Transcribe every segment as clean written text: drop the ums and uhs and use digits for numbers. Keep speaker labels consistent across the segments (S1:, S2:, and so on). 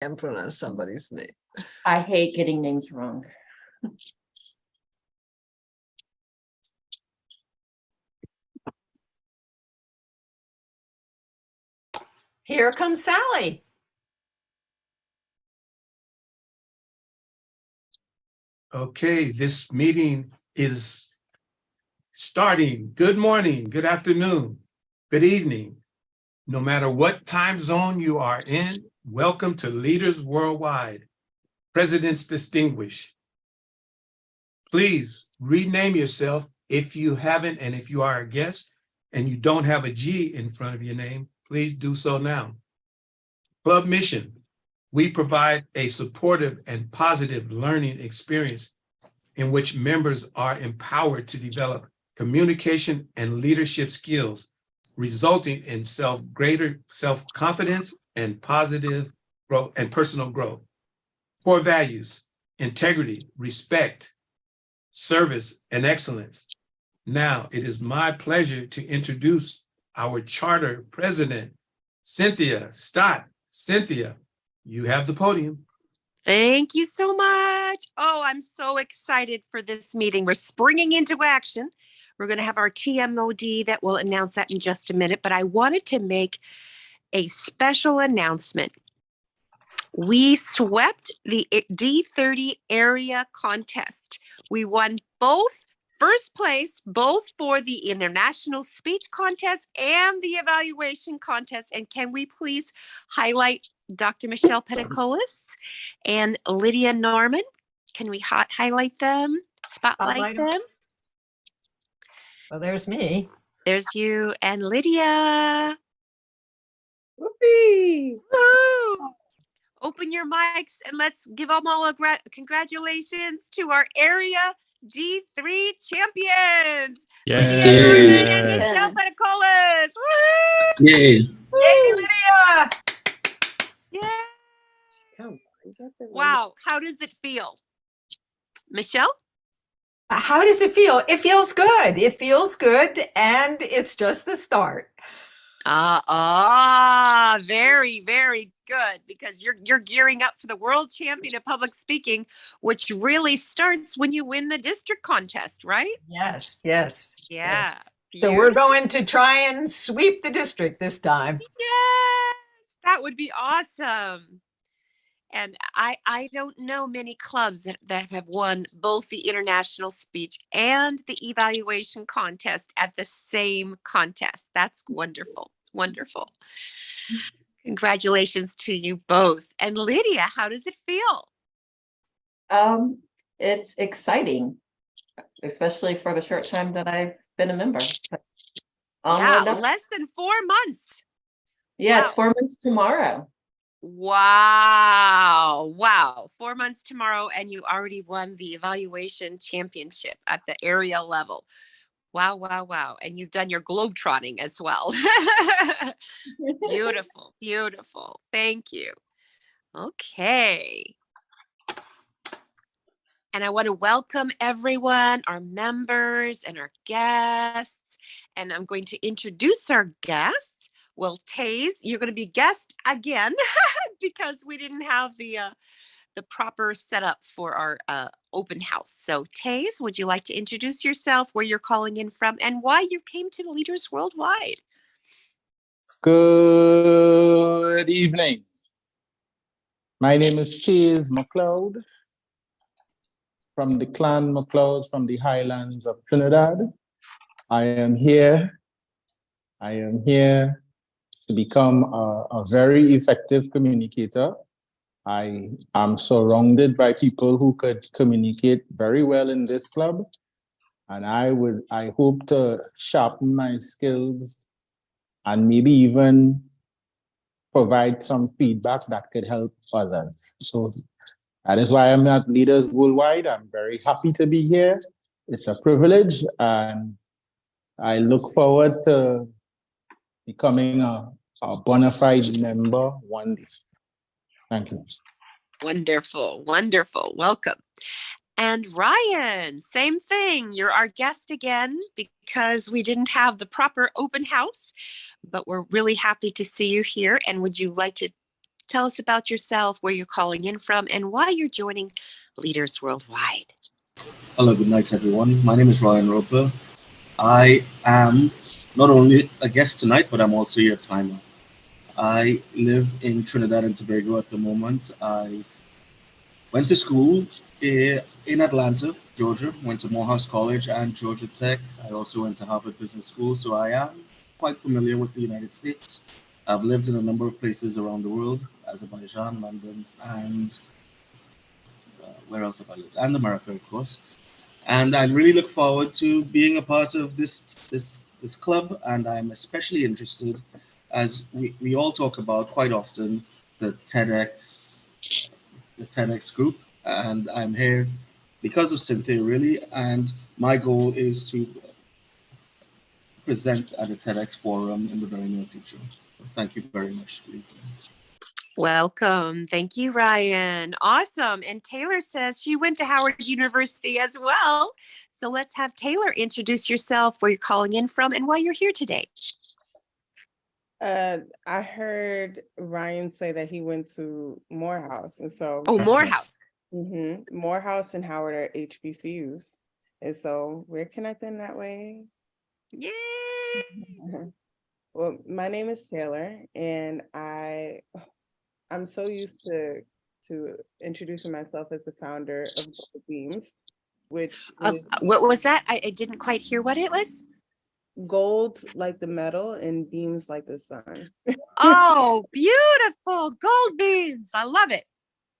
S1: and pronounce somebody's name.
S2: I hate getting names wrong.
S3: Here comes Sally.
S4: Okay, this meeting is starting. Good morning, good afternoon, good evening. No matter what time zone you are in, welcome to Leaders Worldwide, Presidents Distinguished. Please rename yourself if you haven't, and if you are a guest and you don't have a G in front of your name, please do so now. Club mission: we provide a supportive and positive learning experience in which members are empowered to develop communication and leadership skills, resulting in greater self-confidence and positive growth and personal growth. Core values: integrity, respect, service, and excellence. Now, it is my pleasure to introduce our charter president, Cynthia Stott. Cynthia, you have the podium.
S5: Thank you so much. Oh, I'm so excited for this meeting. We're springing into action. We're going to have our TMOD that will announce that in just a minute, but I wanted to make a special announcement. We swept the D30 area contest. We won first place, both for the international speech contest and the evaluation contest. And can we please highlight Dr. Michelle Pedicolis and Lydia Norman? Can we highlight them, spotlight them?
S3: Well, there's me.
S5: There's you and Lydia.
S2: Whoopee!
S5: Woo! Open your mics and let's give them all a congratulations to our area D3 champions. Lydia Norman and Michelle Pedicolis.
S6: Yay.
S3: Yay, Lydia!
S5: Yeah. Wow. How does it feel? Michelle?
S3: How does it feel? It feels good. It feels good, and it's just the start.
S5: Very, very good, because you're gearing up for the World Champion of Public Speaking, which really starts when you win the district contest, right?
S3: Yes, yes.
S5: Yeah.
S3: Yes. So we're going to try and sweep the district this time.
S5: Yes, that would be awesome. And I don't know many clubs that have won both the international speech and the evaluation contest at the same contest. That's wonderful. Wonderful. Congratulations to you both. And Lydia, how does it feel?
S2: It's exciting, especially for the short time that I've been a member.
S5: Yeah, less than 4 months.
S2: Yeah,
S5: Wow.
S2: It's 4 months tomorrow.
S5: Wow. 4 months tomorrow, and you already won the evaluation championship at the area level. Wow. And you've done your globetrotting as well. Beautiful, beautiful. Thank you. Okay. And I want to welcome everyone, our members and our guests. And I'm going to introduce our guests. Well, Taze, you're going to be guest again because we didn't have the proper setup for our open house. So Taze, would you like to introduce yourself, where you're calling in from, and why you came to Leaders Worldwide?
S6: Good evening. My name is Taze McLeod from the Clan McLeod from the Highlands of Trinidad. I am here to become a very effective communicator. I am surrounded by people who could communicate very well in this club, and I hope to sharpen my skills and maybe even provide some feedback that could help others. So that is why I'm at Leaders Worldwide. I'm very happy to be here. It's a privilege, and I look forward to becoming a bona fide member one day. Thank you.
S5: Wonderful. Welcome. And Ryan, same thing. You're our guest again because we didn't have the proper open house, but we're really happy to see you here. And would you like to Tell us about yourself, where you're calling in from, and why you're joining Leaders Worldwide.
S1: Hello, good night, everyone. My name is Ryan Roper. I am not only a guest tonight, but I'm also your timer. I live in Trinidad and Tobago at the moment. I went to school in Atlanta, Georgia, went to Morehouse College and Georgia Tech. I also went to Harvard Business School, so I am quite familiar with the United States. I've lived in a number of places around the world, Azerbaijan, London, and where else have I lived? And America, of course. And I really look forward to being a part of this club. And I'm especially interested, as we all talk about quite often, the TEDx group. And I'm here because of Cynthia, really. And my goal is to present at a TEDx forum in the very near future. Thank you very much.
S5: Welcome. Thank you, Ryan. Awesome. And Taylor says she went to Howard University as well. So let's have Taylor introduce yourself, where you're calling in from, and why you're here today.
S7: I heard Ryan say that he went to Morehouse, and so
S5: Morehouse.
S7: Morehouse and Howard are HBCUs, and so we're connecting that way.
S5: Yay!
S7: Well, my name is Taylor, and I'm so used to introducing myself as the founder of Gold Beams, which is
S5: What was that? I didn't quite hear what it was.
S7: gold like the metal and beams like the sun.
S5: Oh, beautiful. Gold beams. I love it.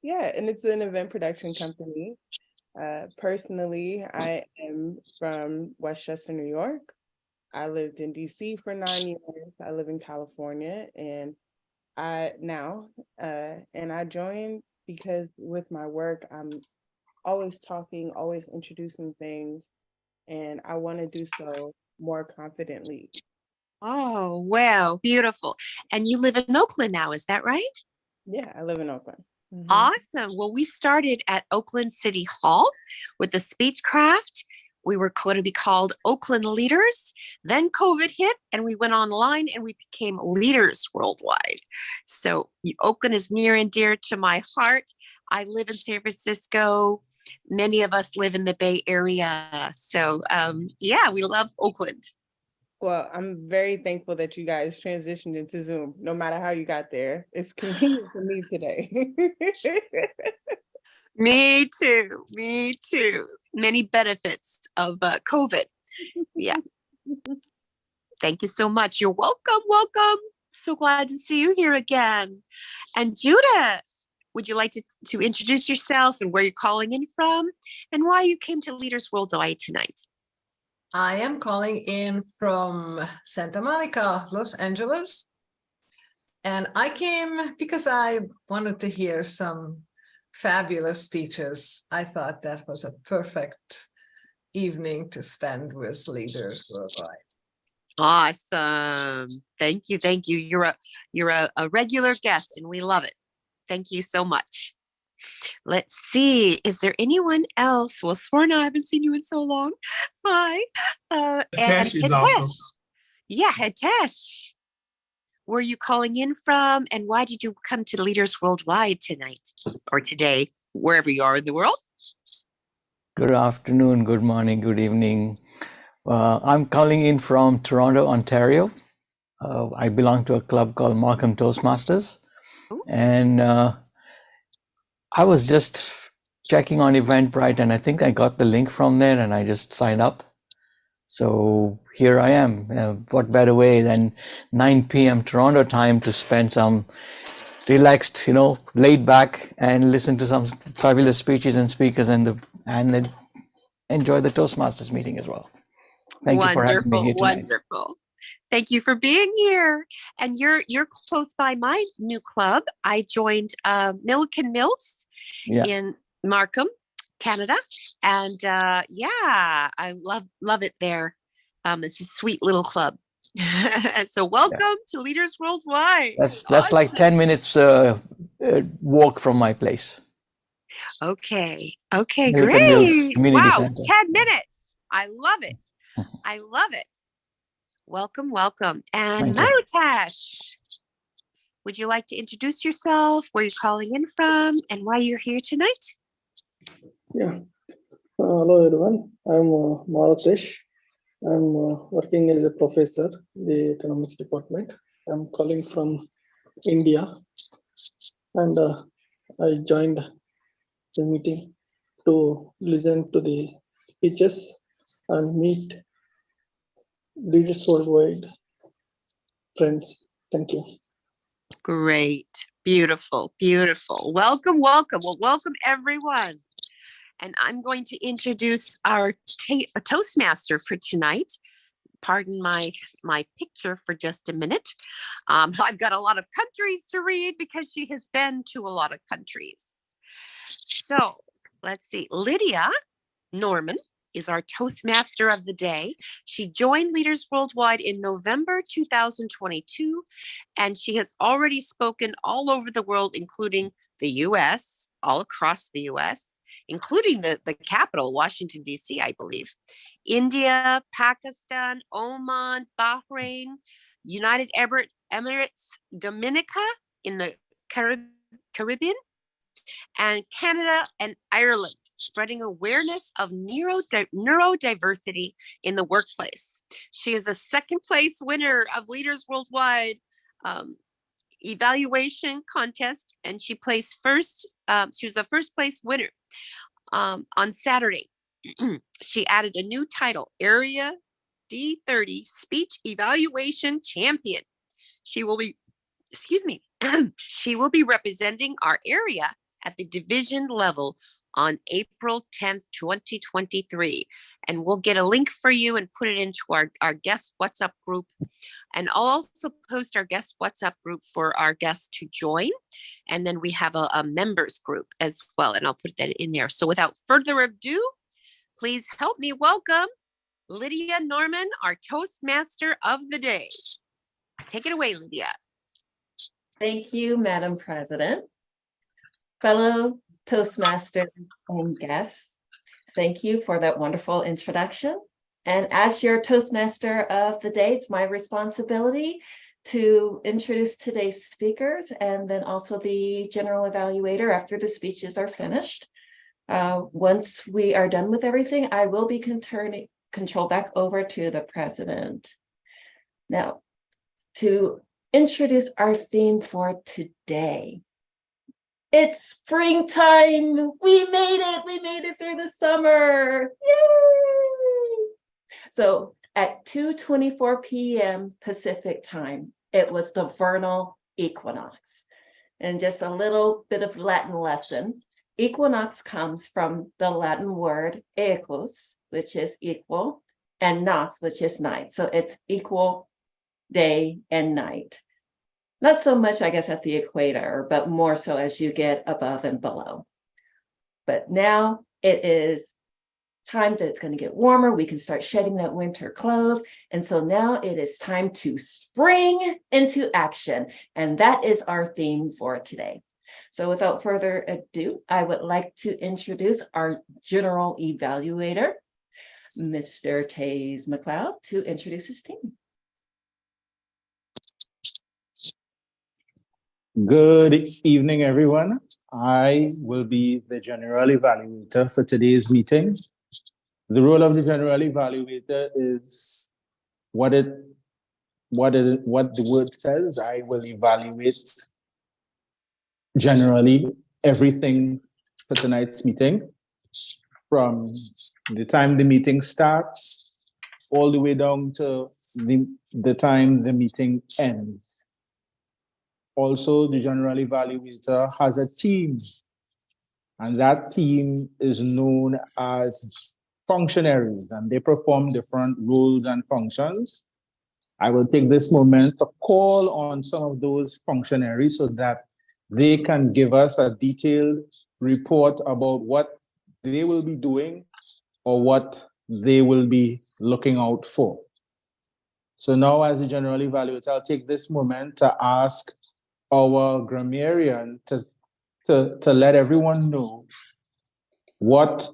S7: Yeah, and it's an event production company. Personally, I am from Westchester, New York. I lived in DC for 9 years. I live in California, and I joined because with my work, I'm always talking, always introducing things, and I want to do so more confidently.
S5: Oh, wow. Beautiful. And you live in Oakland now, is that right?
S7: Yeah, I live in Oakland.
S5: Awesome. Well, we started at Oakland City Hall with the speechcraft. We were going to be called Oakland Leaders. Then COVID hit and we went online and we became Leaders Worldwide. So Oakland is near and dear to my heart. I live in San Francisco. Many of us live in the Bay Area. So yeah, we love Oakland.
S7: Well, I'm very thankful that you guys transitioned into Zoom, no matter how you got there. It's convenient for me today.
S5: Me too. Me too. Many benefits of COVID. Yeah. Thank you so much. You're welcome. Welcome. So glad to see you here again. And Judah, would you like to introduce yourself and where you're calling in from and why you came to Leaders Worldwide tonight?
S3: I am calling in from Santa Monica, Los Angeles. And I came because I wanted to hear some fabulous speeches. I thought that was a perfect evening to spend with Leaders Worldwide.
S5: Awesome. Thank you. Thank you. You're a regular guest and we love it. Thank you so much. Let's see. Is there anyone else? Well, Swarna, I haven't seen you in so long. Hi. And Hitesh. Yeah, Hitesh. Where are you calling in from? And why did you come to Leaders Worldwide tonight or today, wherever you are in the world?
S8: Good afternoon, good morning, good evening. I'm calling in from Toronto, Ontario. I belong to a club called Markham Toastmasters. Ooh. And I was just checking on Eventbrite and I think I got the link from there and I just signed up. So here I am. What better way than 9 p.m. Toronto time to spend some relaxed, laid back and listen to some fabulous speeches and speakers and enjoy the Toastmasters meeting as well. Thank you for having me here tonight.
S5: Wonderful. Thank you for being here. And you're close by my new club. I joined Milliken Mills in Markham, Canada. And yeah, I love it there. It's a sweet little club. So welcome to Leaders Worldwide.
S8: That's awesome. Like 10 minutes walk from my place.
S5: Okay. Okay,
S8: Milliken Mills
S5: great.
S8: Community
S5: Wow,
S8: Center.
S5: 10 minutes. I love it. I love it. Welcome, welcome. And Marutash, would you like to introduce yourself, where you're calling in from, and why you're here tonight?
S9: Yeah. Hello, everyone. I'm Malatish. I'm working as a professor in the economics department. I'm calling from India, and I joined the meeting to listen to the speeches and meet leaders worldwide friends. Thank you.
S5: Great. Beautiful. Beautiful. Welcome, welcome. Well, welcome everyone. And I'm going to introduce our Toastmaster for tonight. Pardon my picture for just a minute. I've got a lot of countries to read because she has been to a lot of countries. So let's see. Lydia Norman is our Toastmaster of the day. She joined Leaders Worldwide in November 2022, and she has already spoken all over the world, including the US, all across the US, including the capital, Washington, D.C., I believe, India, Pakistan, Oman, Bahrain, United Arab Emirates, Dominica in the Caribbean, and Canada and Ireland, spreading awareness of neurodiversity in the workplace. She is a second place winner of Leaders Worldwide evaluation contest, and she placed first. She was a first place winner on Saturday. She added a new title, Area D30 Speech Evaluation Champion. She will be, she will be representing our area at the division level on April 10th, 2023. And we'll get a link for you and put it into our guest WhatsApp group. And I'll also post our guest WhatsApp group for our guests to join. And then we have a members group as well. And I'll put that in there. So without further ado, please help me welcome Lydia Norman, our Toastmaster of the day. Take it away, Lydia.
S2: Thank you, Madam President. Fellow Toastmasters and guests, thank you for that wonderful introduction. And as your Toastmaster of the day, it's my responsibility to introduce today's speakers and then also the general evaluator after the speeches are finished. Once we are done with everything, I will be turning control back over to the president. Now, to introduce our theme for today. It's springtime. We made it. We made it through the summer. Yay! So at 2:24 p.m. Pacific time, it was the vernal equinox. And just a little bit of Latin lesson. Equinox comes from the Latin word equus, which is equal, and nox, which is night. So it's equal day and night. Not so much, I guess, at the equator, but more so as you get above and below. But now it is time that it's going to get warmer. We can start shedding that winter clothes. And so now it is time to spring into action. And that is our theme for today. So without further ado, I would like to introduce our general evaluator, Mr. Taze McLeod, to introduce his team.
S6: Good evening, everyone. I will be the general evaluator for today's meeting. The role of the general evaluator is what the word says. I will evaluate generally everything for tonight's meeting, from the time the meeting starts all the way down to the time the meeting ends. Also, the general evaluator has a team, and that team is known as functionaries, and they perform different roles and functions. I will take this moment to call on some of those functionaries so that they can give us a detailed report about what they will be doing or what they will be looking out for. So now, as the general evaluator, I'll take this moment to ask our grammarian to let everyone know what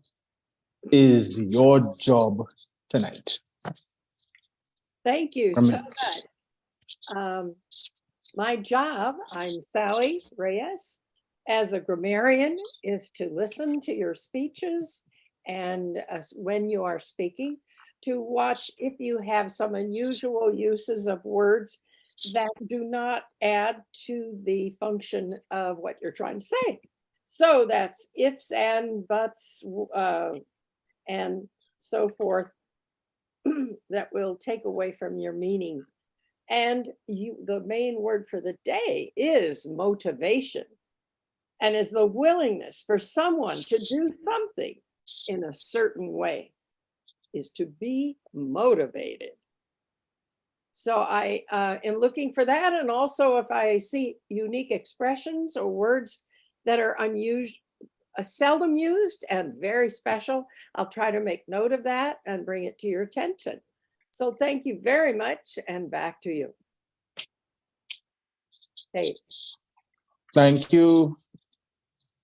S6: is your job tonight.
S10: Thank you so much. My job, I'm Sally Reyes, as a grammarian, is to listen to your speeches and when you are speaking, to watch if you have some unusual uses of words that do not add to the function of what you're trying to say. So that's ifs and buts and so forth that will take away from your meaning. And the main word for the day is motivation, and is the willingness for someone to do something in a certain way, is to be motivated. So I am looking for that. And also if I see unique expressions or words that are unusual, seldom used and very special, I'll try to make note of that and bring it to your attention. So thank you very much, and back to you. Dave.
S6: Thank you,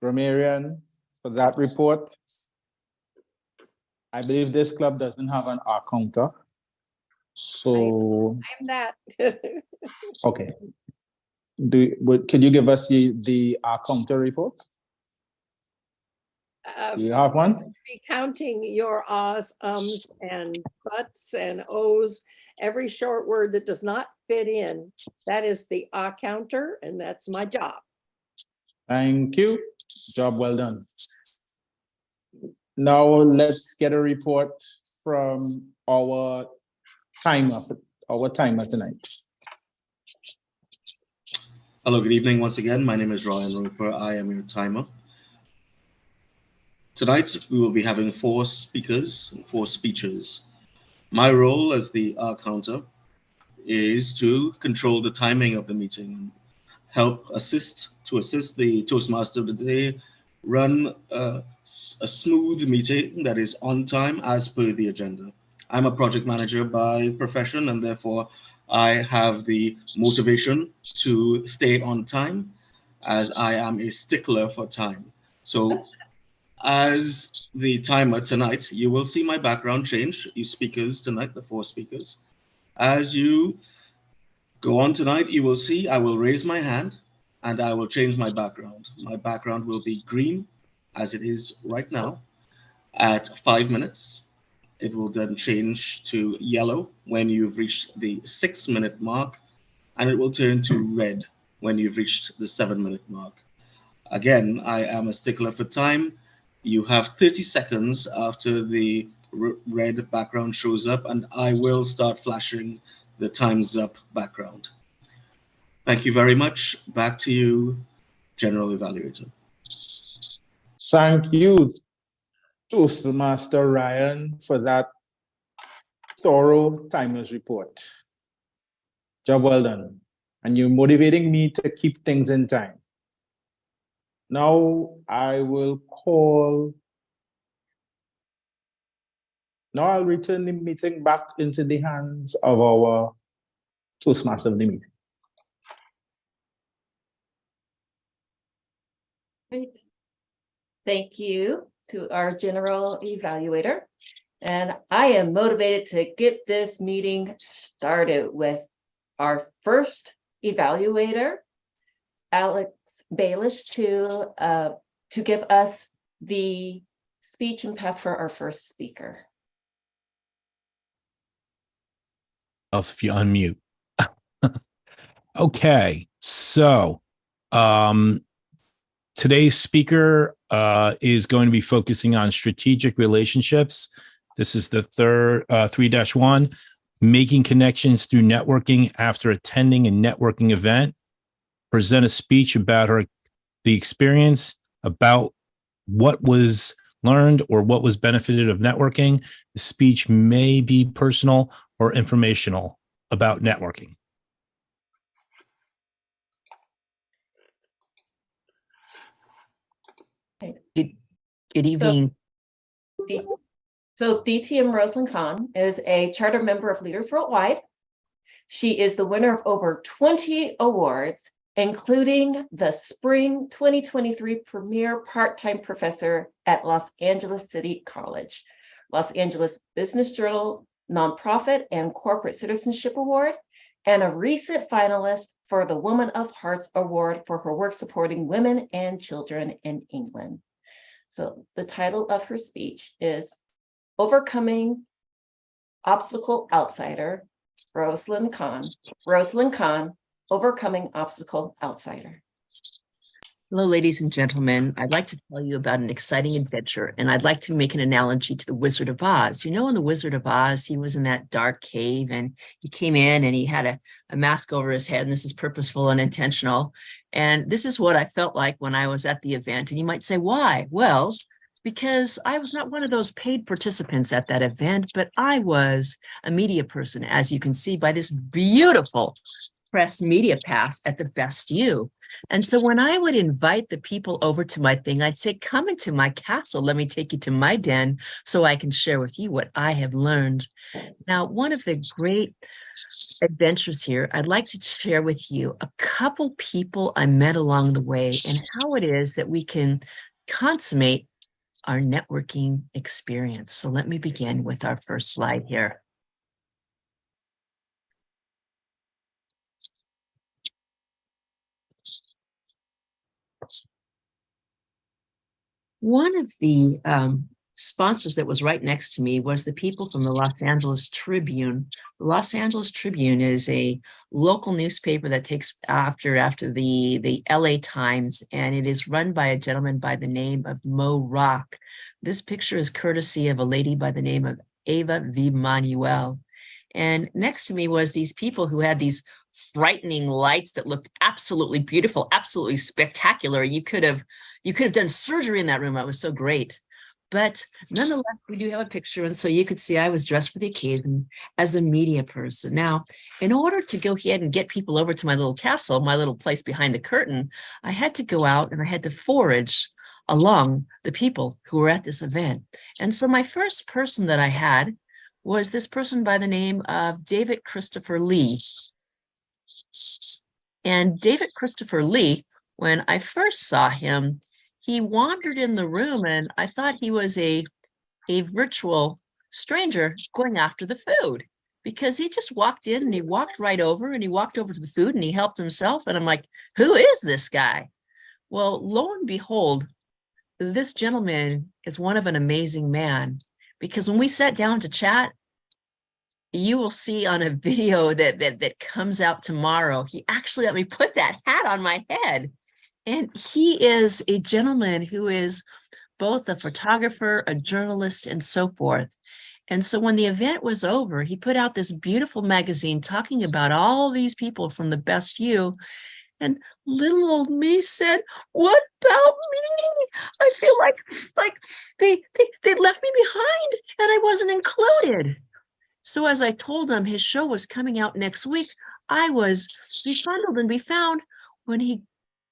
S6: Grammarian, for that report. I believe this club doesn't have an R counter. So
S10: I'm that.
S6: okay. Could you give us the R counter report? Do you have one?
S10: Be counting your ahs, ums, and buts and ohs. Every short word that does not fit in, that is the ah counter, and that's my job.
S6: Thank you. Job well done. Now let's get a report from our timer tonight.
S1: Hello, good evening once again. My name is Ryan Roper. I am your timer. Tonight, we will be having 4 speakers and 4 speeches. My role as the R counter is to control the timing of the meeting, assist the Toastmaster of the day, run a smooth meeting that is on time as per the agenda. I'm a project manager by profession, and therefore I have the motivation to stay on time, as I am a stickler for time. So as the timer tonight, you will see my background change, you speakers tonight, the 4 speakers. As you go on tonight, you will see I will raise my hand and I will change my background. My background will be green, as it is right now, at 5 minutes. It will then change to yellow when you've reached the 6-minute mark, and it will turn to red when you've reached the 7-minute mark. Again, I am a stickler for time. You have 30 seconds after the red background shows up, and I will start flashing the time's up background. Thank you very much. Back to you, General Evaluator.
S6: Thank you, Toastmaster Ryan, for that thorough timers report. Job well done. And you're motivating me to keep things in time. Now I'll return the meeting back into the hands of our Toastmaster of the meeting.
S2: Great. Thank you to our general evaluator. And I am motivated to get this meeting started with our first evaluator, Alex Baelish, to give us the speech and path for our first speaker.
S11: Else if you unmute. Okay, so today's speaker is going to be focusing on strategic relationships. This is the third 3-1, making connections through networking after attending a networking event. Present a speech about the experience, about what was learned or what was benefited of networking. The speech may be personal or informational about networking.
S12: Good evening.
S2: So DTM Rosalind Khan is a charter member of Leaders Worldwide. She is the winner of over 20 awards, including the Spring 2023 Premier Part-Time Professor at Los Angeles City College, Los Angeles Business Journal Nonprofit and Corporate Citizenship Award, and a recent finalist for the Woman of Hearts Award for her work supporting women and children in England. So the title of her speech is Overcoming Obstacle Outsider, Rosalind Kahn, Overcoming Obstacle Outsider.
S12: Hello, ladies and gentlemen. I'd like to tell you about an exciting adventure, and I'd like to make an analogy to the Wizard of Oz. You know, in the Wizard of Oz, he was in that dark cave, and he came in and he had a mask over his head, and this is purposeful and intentional. And this is what I felt like when I was at the event. And you might say, why? Well, because I was not one of those paid participants at that event, but I was a media person, as you can see by this beautiful press media pass at the Best You. And so when I would invite the people over to my thing, I'd say, come into my castle. Let me take you to my den so I can share with you what I have learned. Now, one of the great adventures here, I'd like to share with you a couple people I met along the way and how it is that we can consummate our networking experience. So let me begin with our first slide here. One of the sponsors that was right next to me was the people from the Los Angeles Tribune. The Los Angeles Tribune is a local newspaper that takes after the LA Times, and it is run by a gentleman by the name of Mo Rock. This picture is courtesy of a lady by the name of Ava V. Manuel. And next to me was these people who had these frightening lights that looked absolutely beautiful, absolutely spectacular. You could have done surgery in that room. It was so great. But nonetheless, we do have a picture. And so you could see I was dressed for the occasion as a media person. Now, in order to go ahead and get people over to my little castle, my little place behind the curtain, I had to go out and I had to forage along the people who were at this event. And so my first person that I had was this person by the name of David Christopher Lee. And David Christopher Lee, when I first saw him, he wandered in the room and I thought he was a virtual stranger going after the food, because he just walked in and he walked right over and he walked over to the food and he helped himself. And I'm like, who is this guy? Well, lo and behold, this gentleman is one of an amazing man, because when we sat down to chat, you will see on a video that comes out tomorrow, he actually let me put that hat on my head. And he is a gentleman who is both a photographer, a journalist, and so forth. And so when the event was over, he put out this beautiful magazine talking about all these people from the Best You. And little old me said, what about me? I feel like they left me behind and I wasn't included. So as I told him his show was coming out next week, I was befriended and befound when he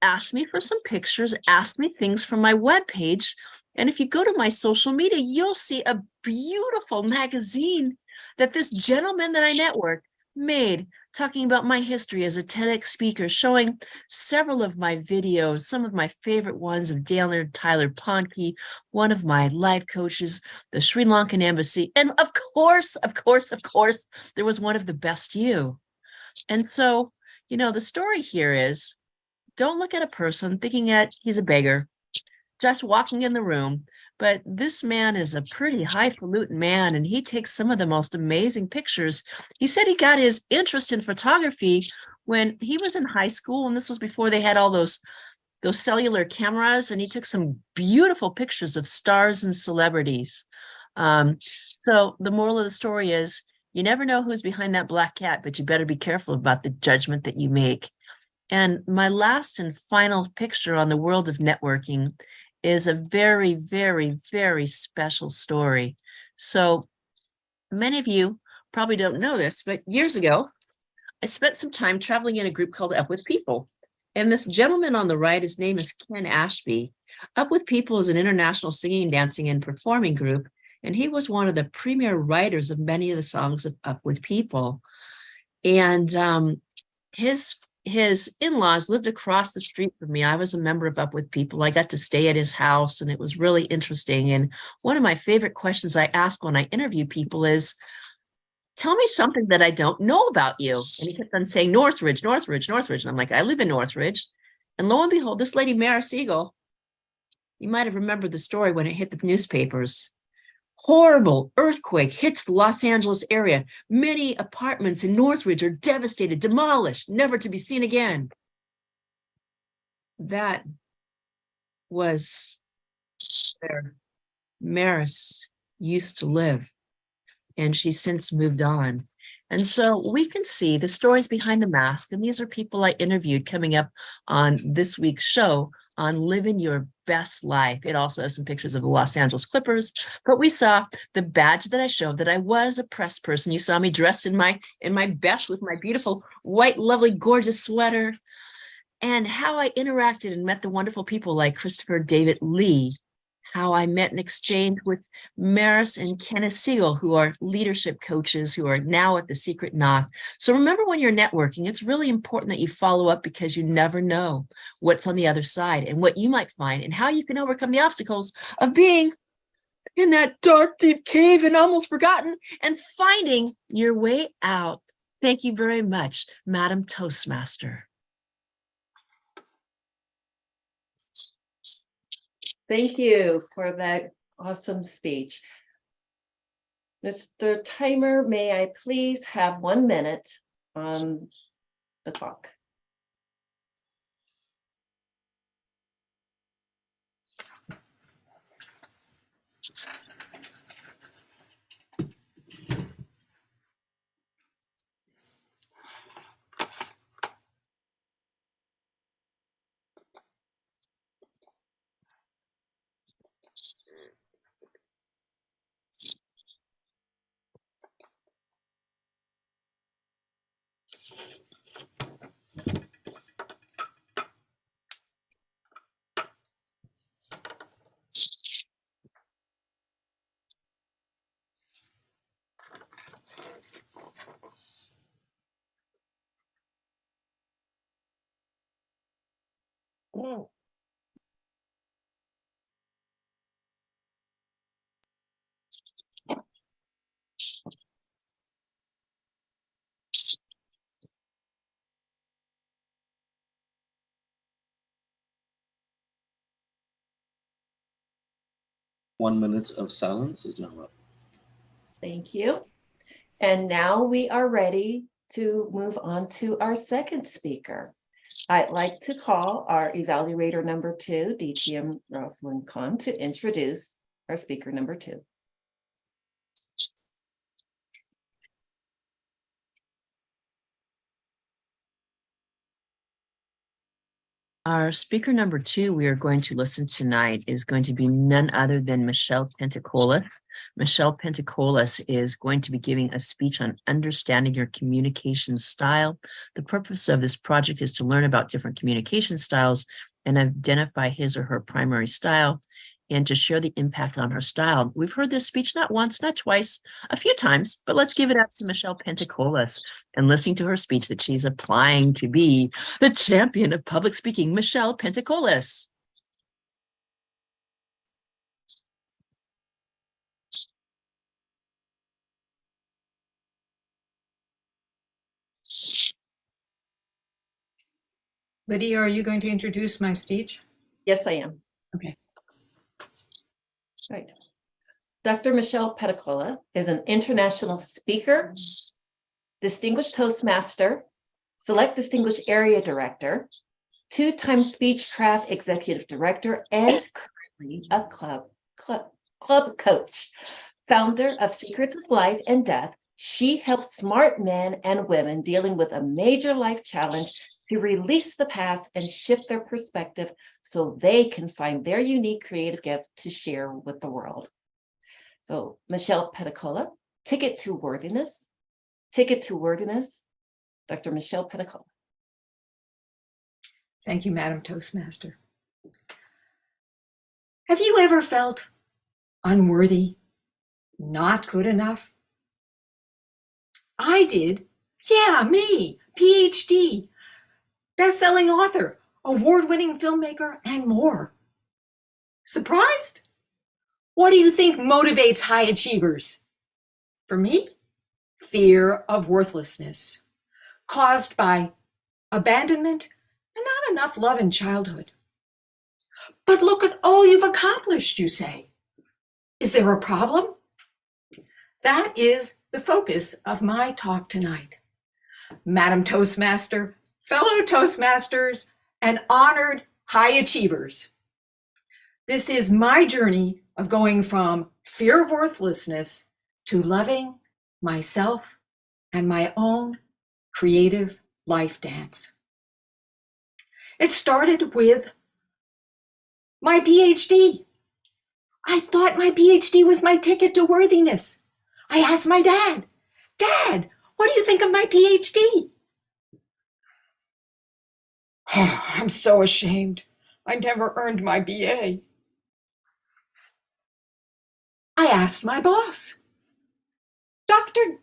S12: asked me for some pictures, asked me things from my webpage. And if you go to my social media, you'll see a beautiful magazine that this gentleman that I networked made, talking about my history as a TEDx speaker, showing several of my videos, some of my favorite ones of Daniel Tyler Ponke, one of my life coaches, the Sri Lankan embassy. And of course, there was one of the Best You. And so, you know, the story here is, don't look at a person thinking that he's a beggar, just walking in the room. But this man is a pretty highfalutin man, and he takes some of the most amazing pictures. He said he got his interest in photography when he was in high school, and this was before they had all those cellular cameras, and he took some beautiful pictures of stars and celebrities. So the moral of the story is, you never know who's behind that black cat, but you better be careful about the judgment that you make. And my last and final picture on the world of networking is a very, very, very special story. So many of you probably don't know this, but years ago, I spent some time traveling in a group called Up With People. And this gentleman on the right, his name is Ken Ashby. Up With People is an international singing, dancing, and performing group. And he was one of the premier writers of many of the songs of Up With People. And his in-laws lived across the street from me. I was a member of Up With People. I got to stay at his house, and it was really interesting. And one of my favorite questions I ask when I interview people is, tell me something that I don't know about you. And he kept on saying Northridge, Northridge, Northridge. And I'm like, I live in Northridge. And lo and behold, this lady, Mara Siegel, you might have remembered the story when it hit the newspapers. Horrible earthquake hits the Los Angeles area. Many apartments in Northridge are devastated, demolished, never to be seen again. That was where Maris used to live, and she's since moved on. And so we can see the stories behind the mask, and these are people I interviewed coming up on this week's show on Living Your Best Life. It also has some pictures of the Los Angeles Clippers, but we saw the badge that I showed that I was a press person. You saw me dressed in my best with my beautiful white, lovely, gorgeous sweater, and how I interacted and met the wonderful people like Christopher David Lee, how I met and exchanged with Maris and Kenneth Siegel, who are leadership coaches who are now at the Secret Knock. So remember, when you're networking, it's really important that you follow up, because you never know what's on the other side and what you might find and how you can overcome the obstacles of being in that dark, deep cave and almost forgotten and finding your way out. Thank you very much, Madam Toastmaster.
S2: Thank you for that awesome speech. Mr. Timer, may I please have 1 minute on the clock?
S1: One minute of silence is now up.
S2: Thank you. And now we are ready to move on to our second speaker. I'd like to call our evaluator number 2, DTM Rosalind Kahn, to introduce our speaker number 2.
S12: Our speaker number 2 we are going to listen tonight is going to be none other than Michelle Pentecolas. Michelle Pentecolas is going to be giving a speech on understanding your communication style. The purpose of this project is to learn about different communication styles and identify his or her primary style, and to share the impact on her style. We've heard this speech not once, not twice, a few times, but let's give it up to Michelle Pentecolas and listening to her speech that she's applying to be the champion of public speaking, Michelle Pentecolas.
S13: Lydia, are you going to introduce my speech?
S2: Yes, I am.
S13: Okay.
S2: Right. Dr. Michelle Pentecolas is an international speaker, distinguished Toastmaster, select distinguished area director, 2-time Speechcraft executive director, and currently a club coach. Founder of Secrets of Life and Death, she helps smart men and women dealing with a major life challenge to release the past and shift their perspective so they can find their unique creative gift to share with the world. So Michelle Pentecolas, Ticket to Worthiness, Dr. Michelle Pentecolas.
S13: Thank you, Madam Toastmaster. Have you ever felt unworthy, not good enough? I did. Yeah, me, PhD, best-selling author, award-winning filmmaker, and more. Surprised? What do you think motivates high achievers? For me, fear of worthlessness, caused by abandonment and not enough love in childhood. But look at all you've accomplished, you say. Is there a problem? That is the focus of my talk tonight. Madam Toastmaster, fellow Toastmasters, and honored high achievers. This is my journey of going from fear of worthlessness to loving myself and my own creative life dance. It started with my PhD. I thought my PhD was my ticket to worthiness. I asked my dad, "Dad, what do you think of my PhD?" I'm so ashamed. I never earned my BA. I asked my boss, "Dr.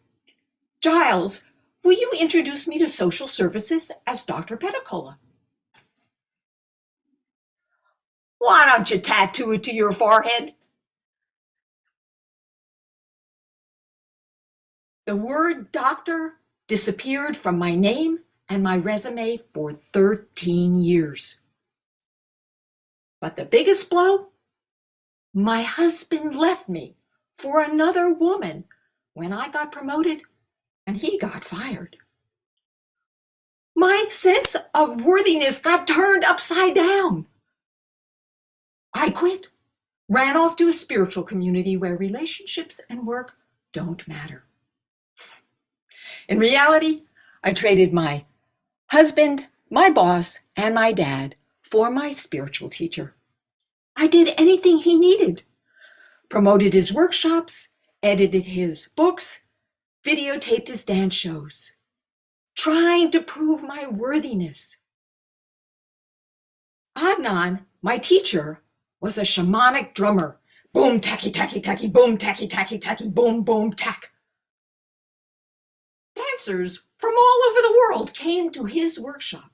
S13: Giles, will you introduce me to social services as Dr. Petacola?" "Why don't you tattoo it to your forehead?" The word doctor disappeared from my name and my resume for 13 years. But the biggest blow? My husband left me for another woman when I got promoted and he got fired. My sense of worthiness got turned upside down. I quit, ran off to a spiritual community where relationships and work don't matter. In reality, I traded my husband, my boss, and my dad for my spiritual teacher. I did anything he needed, promoted his workshops, edited his books, videotaped his dance shows, trying to prove my worthiness. Adnan, my teacher, was a shamanic drummer. Boom, tacky, tacky, tacky, boom, tacky, tacky, tacky, boom, boom, tack. Dancers from all over the world came to his workshop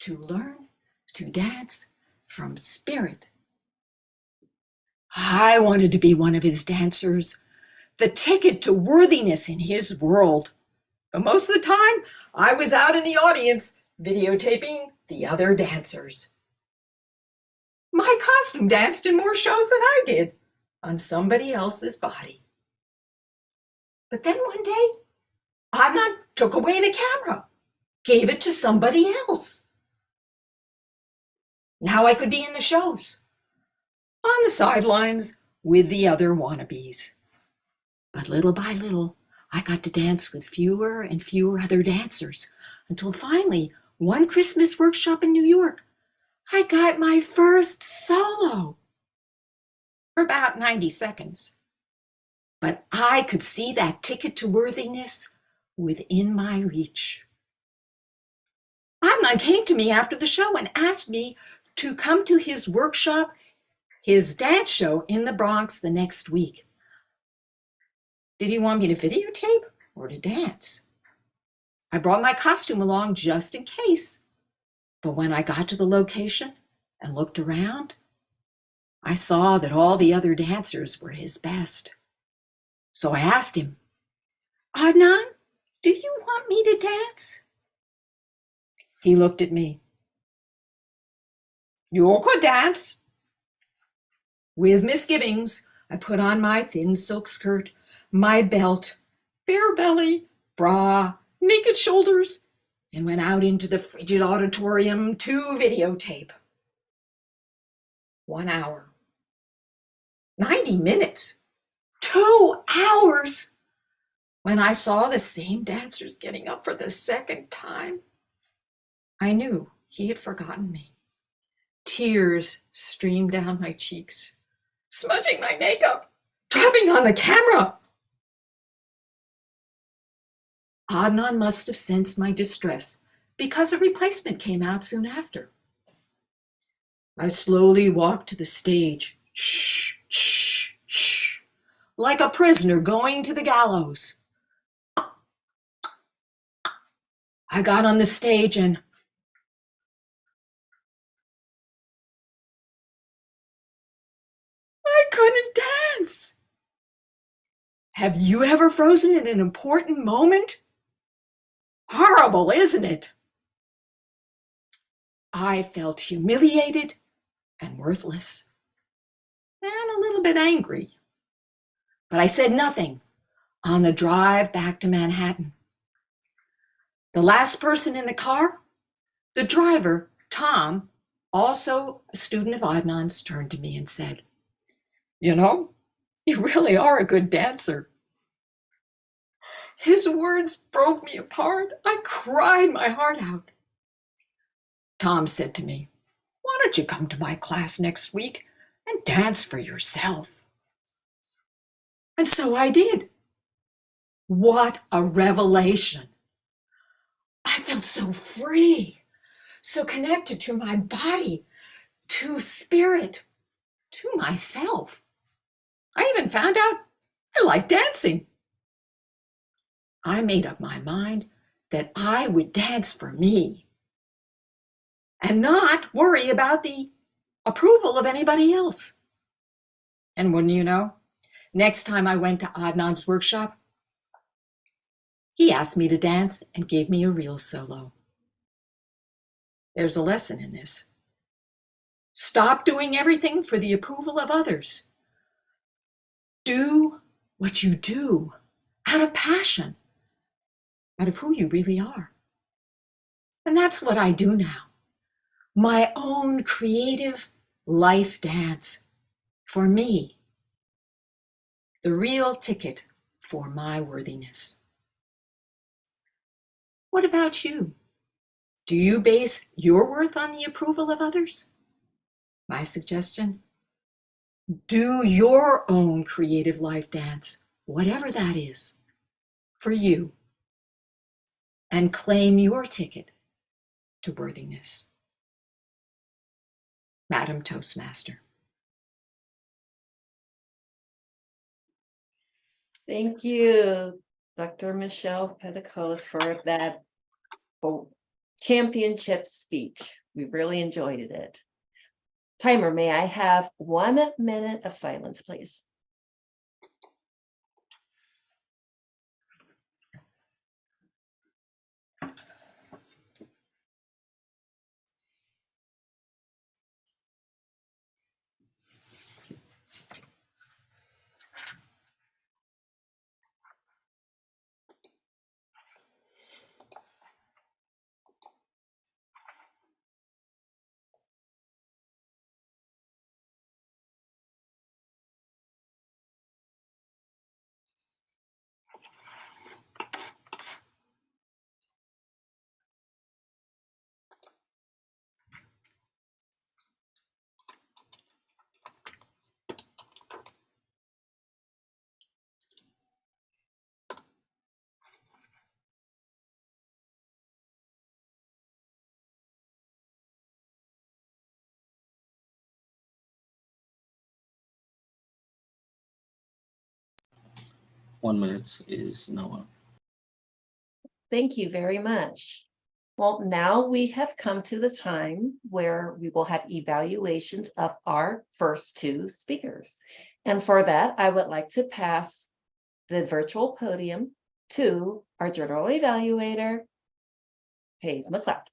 S13: to learn to dance from spirit. I wanted to be one of his dancers, the ticket to worthiness in his world. But most of the time, I was out in the audience videotaping the other dancers. My costume danced in more shows than I did on somebody else's body. But then one day, Adnan took away the camera, gave it to somebody else. Now I could be in the shows, on the sidelines with the other wannabes. But little by little, I got to dance with fewer and fewer other dancers until finally, one Christmas workshop in New York, I got my first solo for about 90 seconds. But I could see that ticket to worthiness within my reach. Adnan came to me after the show and asked me to come to his workshop, his dance show in the Bronx the next week. Did he want me to videotape or to dance? I brought my costume along just in case. But when I got to the location and looked around, I saw that all the other dancers were his best. So I asked him, "Adnan, do you want me to dance?" He looked at me. "You could dance." With misgivings, I put on my thin silk skirt, my belt, bare belly, bra, naked shoulders, and went out into the frigid auditorium to videotape. 1 hour. 90 minutes. 2 hours. When I saw the same dancers getting up for the second time, I knew he had forgotten me. Tears streamed down my cheeks, smudging my makeup, dropping on the camera. Adnan must have sensed my distress because a replacement came out soon after. I slowly walked to the stage, shh, shh, shh, like a prisoner going to the gallows. I got on the stage and I couldn't dance. Have you ever frozen in an important moment? Horrible, isn't it? I felt humiliated and worthless and a little bit angry. But I said nothing on the drive back to Manhattan. The last person in the car, the driver, Tom, also a student of Adnan's, turned to me and said, "You know, you really are a good dancer." His words broke me apart. I cried my heart out. Tom said to me, "Why don't you come to my class next week and dance for yourself?" And so I did. What a revelation. I felt so free, so connected to my body, to spirit, to myself. I even found out I like dancing. I made up my mind that I would dance for me and not worry about the approval of anybody else. And wouldn't you know, next time I went to Adnan's workshop, he asked me to dance and gave me a real solo. There's a lesson in this. Stop doing everything for the approval of others. Do what you do out of passion, out of who you really are. And that's what I do now. My own creative life dance for me. The real ticket for my worthiness. What about you? Do you base your worth on the approval of others? My suggestion, do your own creative life dance, whatever that is, for you, and claim your ticket to worthiness. Madam Toastmaster.
S2: Thank you, Dr. Michelle Petticoat, for that championship speech. We really enjoyed it. Timer, may I have 1 minute of silence, please?
S1: One minute is now up.
S2: Thank you very much. Well, now we have come to the time where we will have evaluations of our first 2 speakers. And for that, I would like to pass the virtual podium to our general evaluator, Hayes McLeod.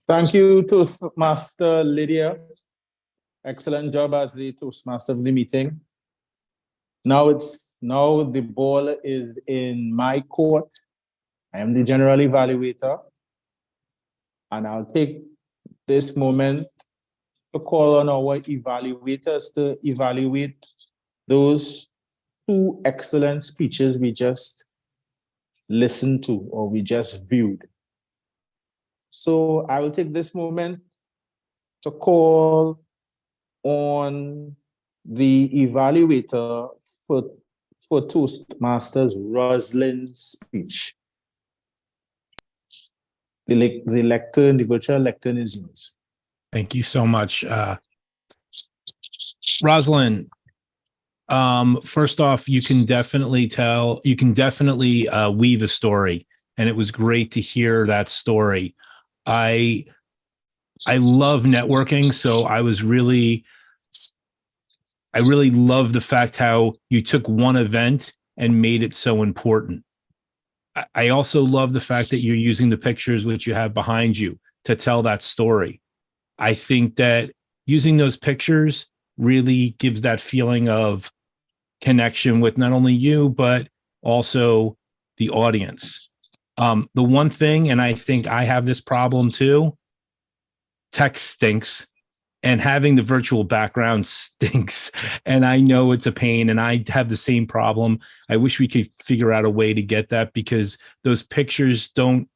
S6: Thank you, Toastmaster Lydia. Excellent job as the Toastmaster of the meeting. Now the ball is in my court. I am the general evaluator, and I'll take this moment to call on our evaluators to evaluate those 2 excellent speeches we just listened to or we just viewed. So I will take this moment to call on the evaluator for Toastmasters Rosalind's speech. The lectern, the virtual lectern is yours.
S11: Thank you so much. Rosalind, first off, you can definitely weave a story, and it was great to hear that story. I love networking, so I was really I really love the fact how you took one event and made it so important. I also love the fact that you're using the pictures which you have behind you to tell that story. I think that using those pictures really gives that feeling of connection with not only you, but also the audience. The one thing, and I think I have this problem too, text stinks. And having the virtual background stinks. And I know it's a pain, and I have the same problem. I wish we could figure out a way to get that, because those pictures don't,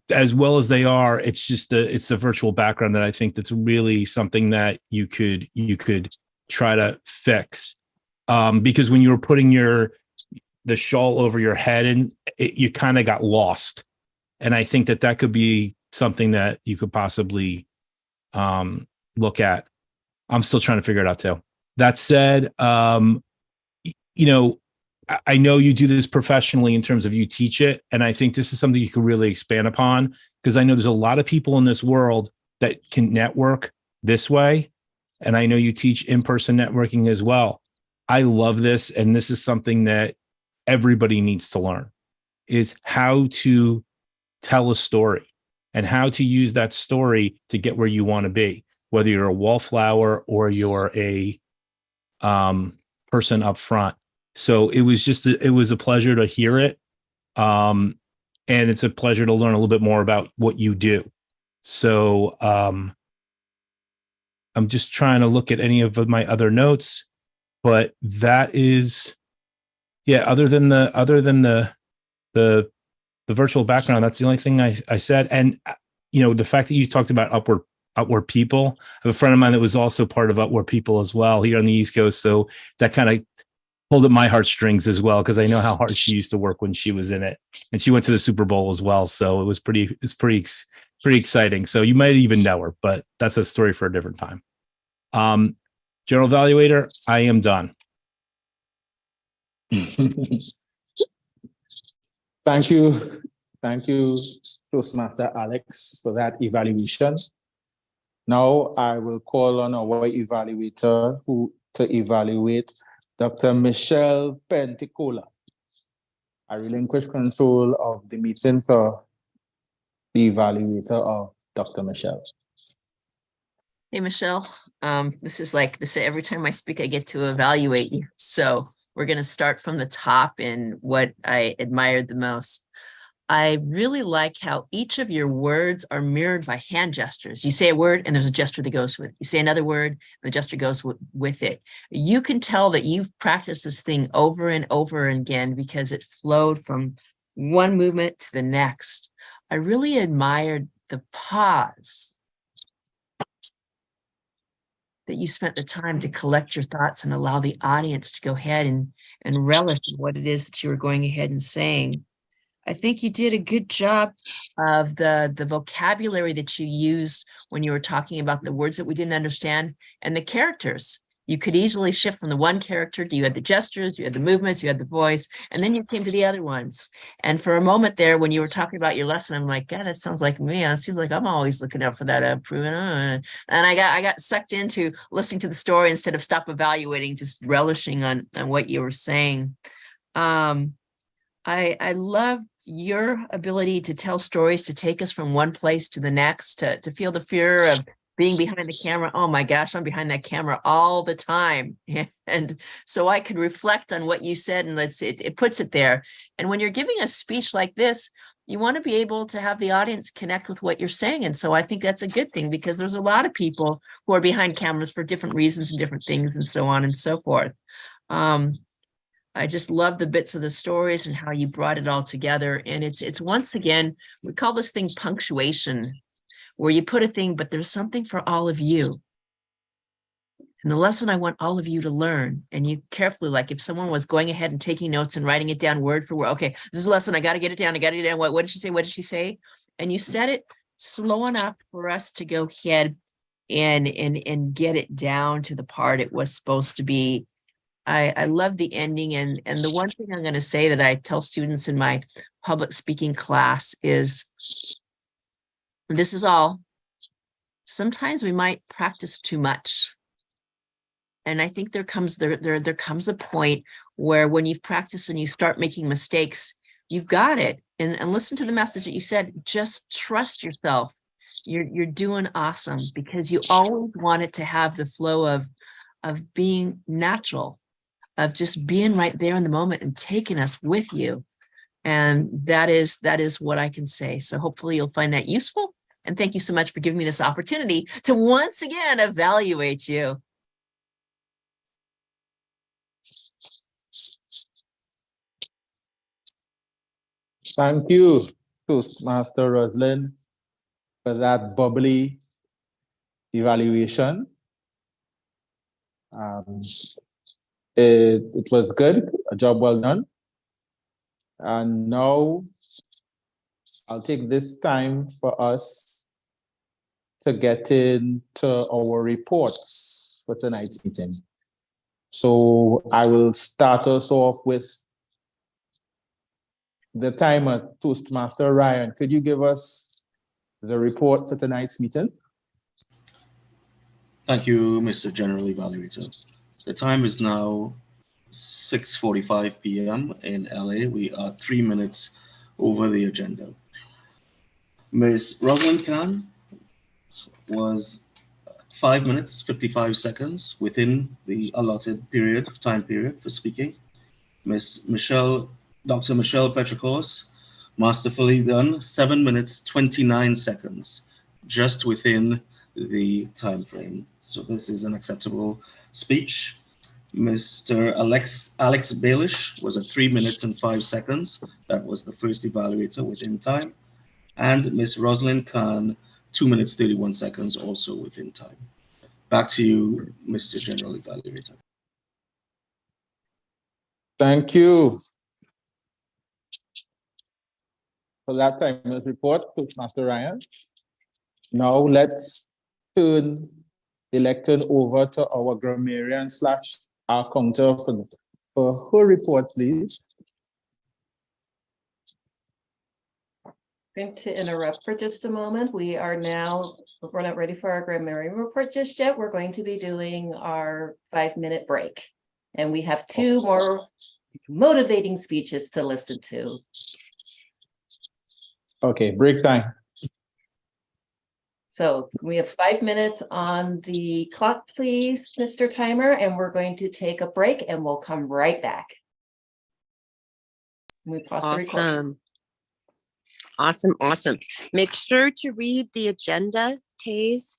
S11: as well as they are, it's just it's the virtual background that I think that's really something that you could try to fix. Because when you were putting the shawl over your head, and you kind of got lost. And I think that could be something that you could possibly look at. I'm still trying to figure it out too. That said, you know, I know you do this professionally in terms of you teach it. And I think this is something you can really expand upon, because I know there's a lot of people in this world that can network this way. And I know you teach in-person networking as well. I love this. And this is something that everybody needs to learn, is how to tell a story and how to use that story to get where you want to be, whether you're a wallflower or you're a person up front. So it was a pleasure to hear it. And it's a pleasure to learn a little bit more about what you do. So I'm just trying to look at any of my other notes, but that is, yeah, other than the virtual background, that's the only thing I said. And, you know, the fact that you talked about Upward People, I have a friend of mine that was also part of Upward People as well here on the East Coast. So that kind of pulled at my heartstrings as well, because I know how hard she used to work when she was in it, and she went to the Super Bowl as well. So it was pretty exciting. So you might even know her, but that's a story for a different time. General Evaluator, I am done.
S6: Thank you, Toastmaster Alex, for that evaluation. Now I will call on our evaluator to evaluate Dr. Michelle Penticola. I relinquish control of the meeting to the evaluator of Dr. Michelle.
S12: Hey, Michelle. This is every time I speak, I get to evaluate you. So we're going to start from the top in what I admired the most. I really like how each of your words are mirrored by hand gestures. You say a word and there's a gesture that goes with it. You say another word and the gesture goes with it. You can tell that you've practiced this thing over and over again, because it flowed from one movement to the next. I really admired the pause, that you spent the time to collect your thoughts and allow the audience to go ahead and relish what it is that you were going ahead and saying. I think you did a good job of the vocabulary that you used when you were talking about the words that we didn't understand and the characters. You could easily shift from the one character to, you had the gestures, you had the movements, you had the voice, and then you came to the other ones. And for a moment there, when you were talking about your lesson, I'm like, God, that sounds like me. It seems like I'm always looking out for that improvement. And I got sucked into listening to the story instead of stop evaluating, just relishing on what you were saying. I loved your ability to tell stories, to take us from one place to the next, to feel the fear of being behind the camera. Oh my gosh, I'm behind that camera all the time. And so I could reflect on what you said, and it puts it there. And when you're giving a speech like this, you want to be able to have the audience connect with what you're saying. And so I think that's a good thing, because there's a lot of people who are behind cameras for different reasons and different things and so on and so forth. I just love the bits of the stories and how you brought it all together. And it's once again, we call this thing punctuation, where you put a thing, but there's something for all of you. And the lesson I want all of you to learn, and you carefully, like if someone was going ahead and taking notes and writing it down word for word, okay, this is a lesson, I got to get it down. What did she say? What did she say? And you said it slow enough for us to go ahead and get it down to the part it was supposed to be. I love the ending. And the one thing I'm going to say that I tell students in my public speaking class is, this is all, sometimes we might practice too much. And I think there comes a point where when you've practiced and you start making mistakes, you've got it. And listen to the message that you said, just trust yourself. You're doing awesome, because you always want it to have the flow of being natural, of just being right there in the moment and taking us with you. And that is what I can say. So hopefully you'll find that useful. And thank you so much for giving me this opportunity to once again evaluate you.
S6: Thank you, Toastmaster Roslyn, for that bubbly evaluation. It was good, a job well done. And now I'll take this time for us to get into our reports for tonight's meeting. So I will start us off with the timer. Toastmaster Ryan, could you give us the report for tonight's meeting?
S1: Thank you, Mr. General Evaluator. The time is now 6:45 p.m. in LA. We are 3 minutes over the agenda. Ms. Rosalind Khan was 5 minutes, 55 seconds within the allotted time period for speaking. Dr. Michelle Petrikos, masterfully done, 7 minutes, 29 seconds, just within the time frame. So this is an acceptable speech. Mr. Alex Baelish was at 3 minutes and 5 seconds. That was the first evaluator within time. And Ms. Rosalind Khan, 2 minutes, 31 seconds, also within time. Back to you, Mr. General Evaluator.
S6: Thank you for that timer's report, Toastmaster Ryan. Now let's turn the lectern over to our grammarian / our counter for her report, please.
S2: I'm going to interrupt for just a moment. We're not ready for our grammarian report just yet. We're going to be doing our 5-minute break. And we have 2 more motivating speeches to listen to.
S6: Okay, break time.
S2: So we have 5 minutes on the clock, please, Mr. Timer, and we're going to take a break and we'll come right back. We pause the recording.
S5: Awesome. Make sure to read the agenda, Taze.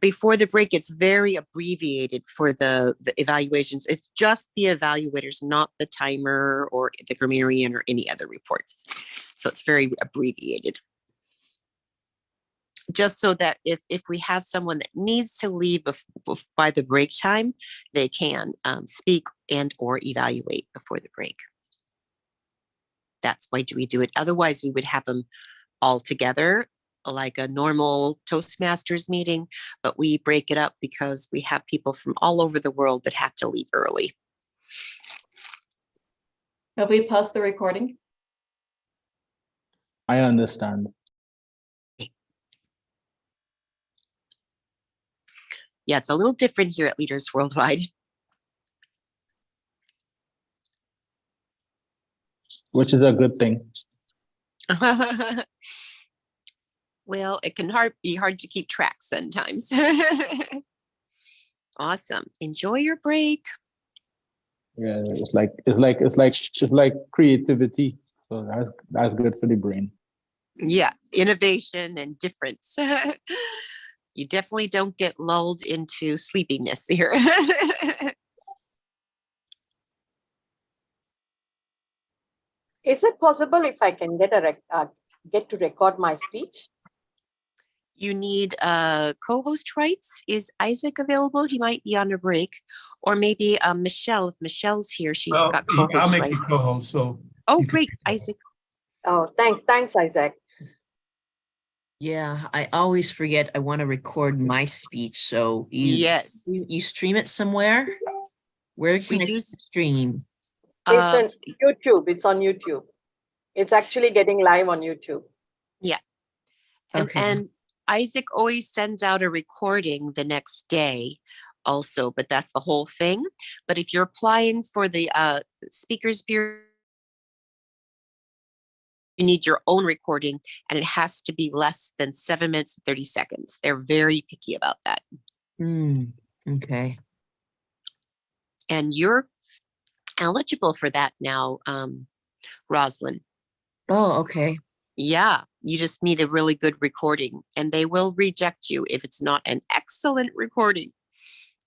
S5: Before the break, it's very abbreviated for the evaluations. It's just the evaluators, not the timer or the grammarian or any other reports. So it's very abbreviated. Just so that if we have someone that needs to leave by the break time, they can speak and or evaluate before the break. That's why we do it. Otherwise, we would have them all together like a normal Toastmasters meeting, but we break it up because we have people from all over the world that have to leave early.
S2: Have we paused the recording?
S6: I understand.
S5: Yeah, it's a little different here at Leaders Worldwide.
S6: Which is a good thing.
S5: Well, it can be hard to keep track sometimes. Awesome. Enjoy your break.
S6: Yeah, it's like creativity. So that's good for the brain.
S5: Yeah, innovation and difference. You definitely don't get lulled into sleepiness here.
S14: Is it possible if I can get to record my speech?
S5: You need co-host rights. Is Isaac available? He might be on a break. Or maybe Michelle. If Michelle's here, she's got co-host rights.
S4: I'll make you co-host. So
S5: great, Isaac.
S14: Oh, thanks, Isaac.
S12: Yeah, I always forget I want to record my speech. So you stream it somewhere? Where can I stream?
S14: It's on YouTube. It's on YouTube. It's actually getting live on YouTube.
S5: Yeah.
S12: Okay.
S5: And Isaac always sends out a recording the next day also, but that's the whole thing. But if you're applying for the Speakers Bureau, you need your own recording, and it has to be less than 7 minutes and 30 seconds. They're very picky about that.
S12: Okay.
S5: And you're eligible for that now, Rosalind.
S12: Oh, okay.
S5: Yeah, you just need a really good recording, and they will reject you if it's not an excellent recording.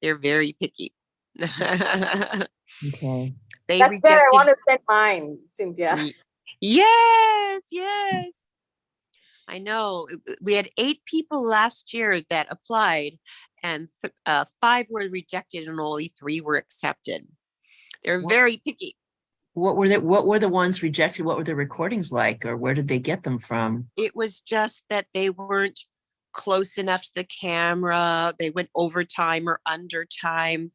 S5: They're very picky.
S12: Okay.
S5: They
S14: That's where I want
S5: rejected.
S14: to send mine, Cynthia.
S5: Yes, yes. I know. We had 8 people last year that applied, and 5 were rejected, and only 3 were accepted. They're very picky.
S12: What were the ones rejected? What were the recordings like, or where did they get them from?
S5: It was just that they weren't close enough to the camera. They went over time or under time.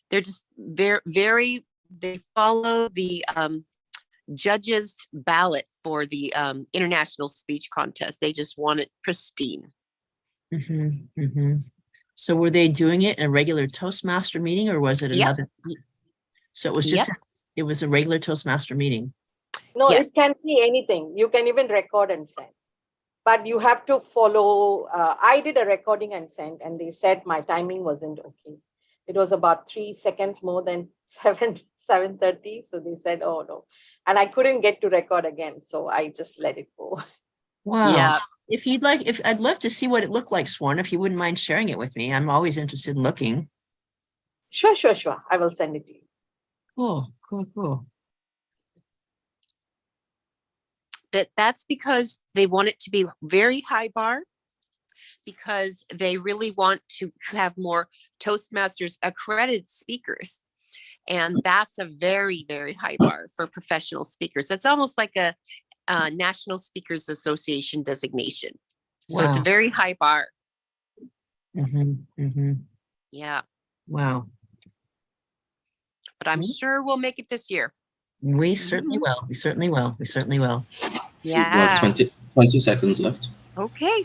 S5: They're just very, they follow the judges' ballot for the international speech contest. They just want it pristine.
S12: So were they doing it in a regular Toastmaster meeting, or was it another? So it was just, it was a regular Toastmaster meeting.
S14: No, it can be anything. You can even record and send. But you have to follow. I did a recording and sent, and they said my timing wasn't okay. It was about 3 seconds more than 7:30. So they said, oh no. And I couldn't get to record again. So I just let it go.
S12: Wow.
S5: Yeah.
S12: If you'd like, I'd love to see what it looked like, Sworn, if you wouldn't mind sharing it with me. I'm always interested in looking.
S14: Sure. I will send it to you.
S12: Cool.
S5: That's because they want it to be very high bar, because they really want to have more Toastmasters accredited speakers. And that's a very, very high bar for professional speakers. That's almost like a National Speakers Association designation. So it's a very high bar. Yeah.
S12: Wow.
S5: But I'm sure we'll make it this year.
S12: We certainly will. We certainly will.
S5: Yeah.
S1: 20 seconds left.
S5: Okay.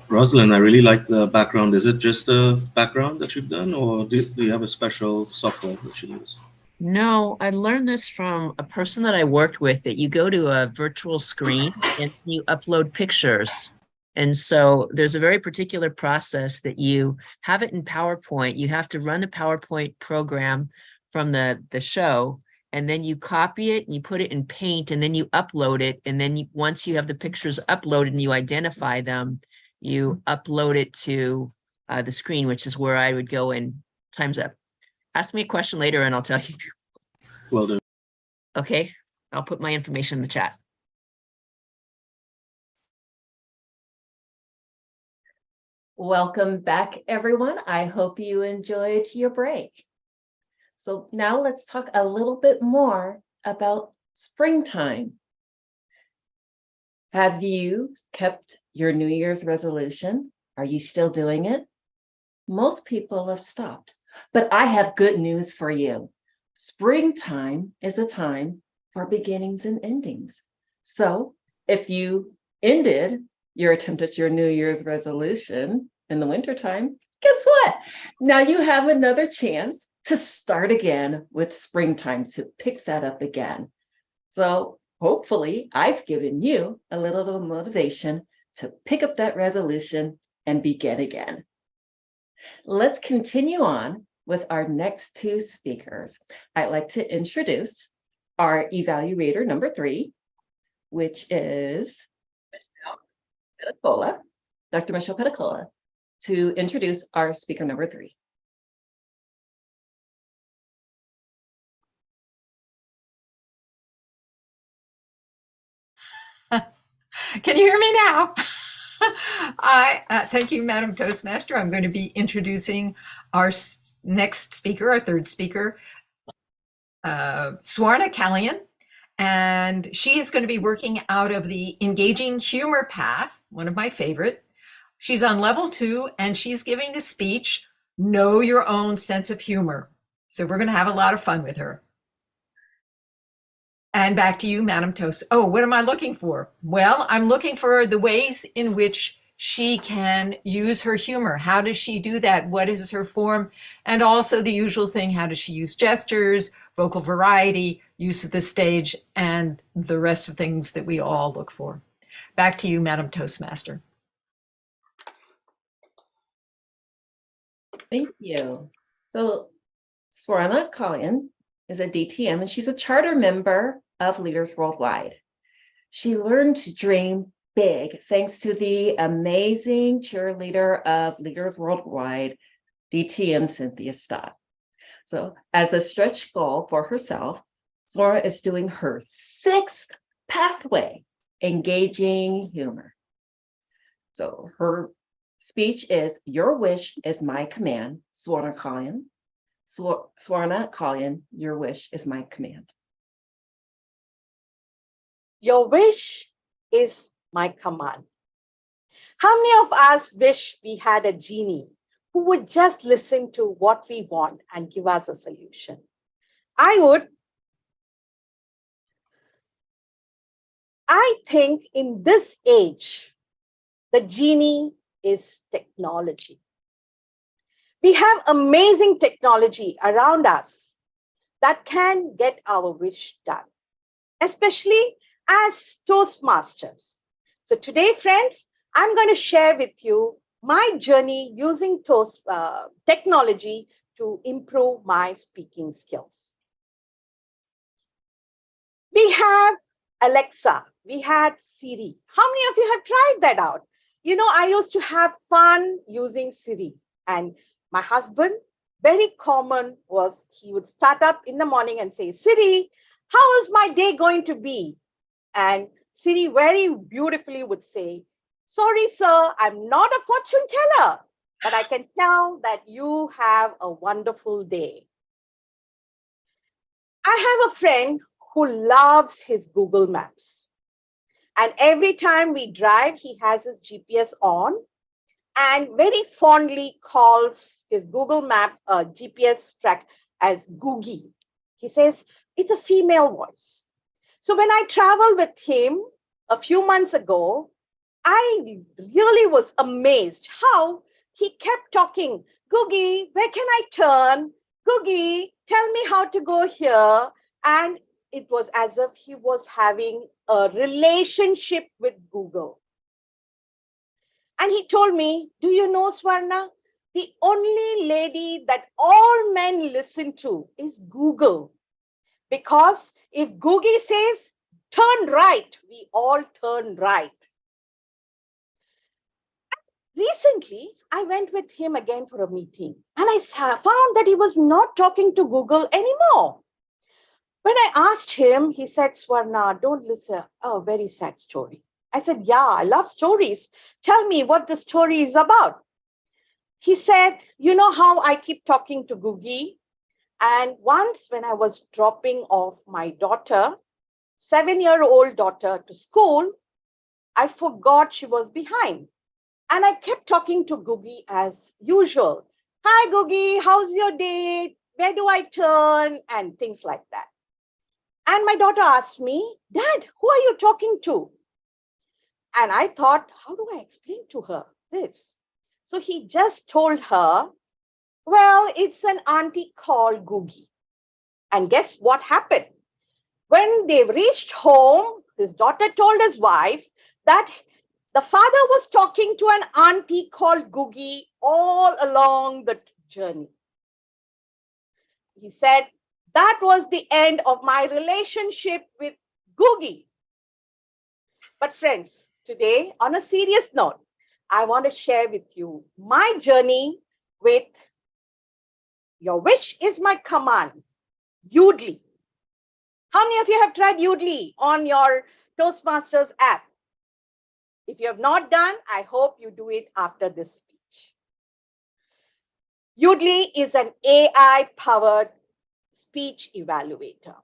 S1: Rosalind, I really like the background. Is it just a background that you've done, or do you have a special software that you use?
S12: No, I learned this from a person that I worked with, that you go to a virtual screen and you upload pictures. And so there's a very particular process that you have it in PowerPoint. You have to run the PowerPoint program from the show, and then you copy it and you put it in Paint, and then you upload it. And then once you have the pictures uploaded and you identify them, you upload it to the screen, which is where I would go in. Time's up. Ask me a question later and I'll tell you.
S1: Well done.
S12: Okay, I'll put my information in the chat.
S2: Welcome back, everyone. I hope you enjoyed your break. So now let's talk a little bit more about springtime. Have you kept your New Year's resolution? Are you still doing it? Most people have stopped, but I have good news for you. Springtime is a time for beginnings and endings. So if you ended your attempt at your New Year's resolution in the wintertime, guess what? Now you have another chance to start again with springtime, to pick that up again. So hopefully I've given you a little motivation to pick up that resolution and begin again. Let's continue on with our next 2 speakers. I'd like to introduce our evaluator number 3, which is Dr. Michelle Pedicola, to introduce our speaker number 3.
S13: Can you hear me now? Thank you, Madam Toastmaster. I'm going to be introducing our next speaker, our 3rd speaker, Swarna Callian, and she is going to be working out of the Engaging Humor Path, one of my favorite. She's on level 2, and she's giving the speech, Know Your Own Sense of Humor. So we're going to have a lot of fun with her. And back to you, Madam Toast. Oh, what am I looking for? Well, I'm looking for the ways in which she can use her humor. How does she do that? What is her form? And also the usual thing, how does she use gestures, vocal variety, use of the stage, and the rest of things that we all look for. Back to you, Madam Toastmaster.
S2: Thank you. So Swarna Kalyan is a DTM and she's a charter member of Leaders Worldwide. She learned to dream big thanks to the amazing cheerleader of Leaders Worldwide, DTM Cynthia Stott. So as a stretch goal for herself, Swarna is doing her 6th pathway, engaging humor. So her speech is, your wish is my command, Swarna Kalyan. Swarna Kalyan, your wish is my command.
S14: Your wish is my command. How many of us wish we had a genie who would just listen to what we want and give us a solution? I would. I think in this age, the genie is technology. We have amazing technology around us that can get our wish done, especially as Toastmasters. So today, friends, I'm going to share with you my journey using technology to improve my speaking skills. We have Alexa, we had Siri. How many of you have tried that out? You know, I used to have fun using Siri, and my husband, very common was he would start up in the morning and say, Siri, how is my day going to be? And Siri very beautifully would say, sorry, sir, I'm not a fortune teller, but I can tell that you have a wonderful day. I have a friend who loves his Google Maps. And every time we drive, he has his GPS on and very fondly calls his Google Map GPS track as Googie. He says, it's a female voice. So when I traveled with him a few months ago, I really was amazed how he kept talking, Googie, where can I turn? Googie, tell me how to go here. And it was as if he was having a relationship with Google. And he told me, do you know, Swarna, the only lady that all men listen to is Google. Because if Googie says, turn right, we all turn right. Recently, I went with him again for a meeting and I found that he was not talking to Google anymore. When I asked him, he said, Swarna, don't listen. Oh, very sad story. I said, yeah, I love stories. Tell me what the story is about. He said, you know how I keep talking to Googie? And once when I was dropping off my daughter, 7-year-old daughter to school, I forgot she was behind. And I kept talking to Googie as usual. Hi, Googie, how's your day? Where do I turn? And things like that. And my daughter asked me, Dad, who are you talking to? And I thought, how do I explain to her this? So he just told her, well, it's an auntie called Googie. And guess what happened? When they reached home, his daughter told his wife that the father was talking to an auntie called Googie all along the journey. He said, that was the end of my relationship with Googie. But friends, today, on a serious note, I want to share with you my journey with Your Wish is My Command, Udly. How many of you have tried Udly on your Toastmasters app? If you have not done, I hope you do it after this speech. Udly is an AI-powered speech evaluator.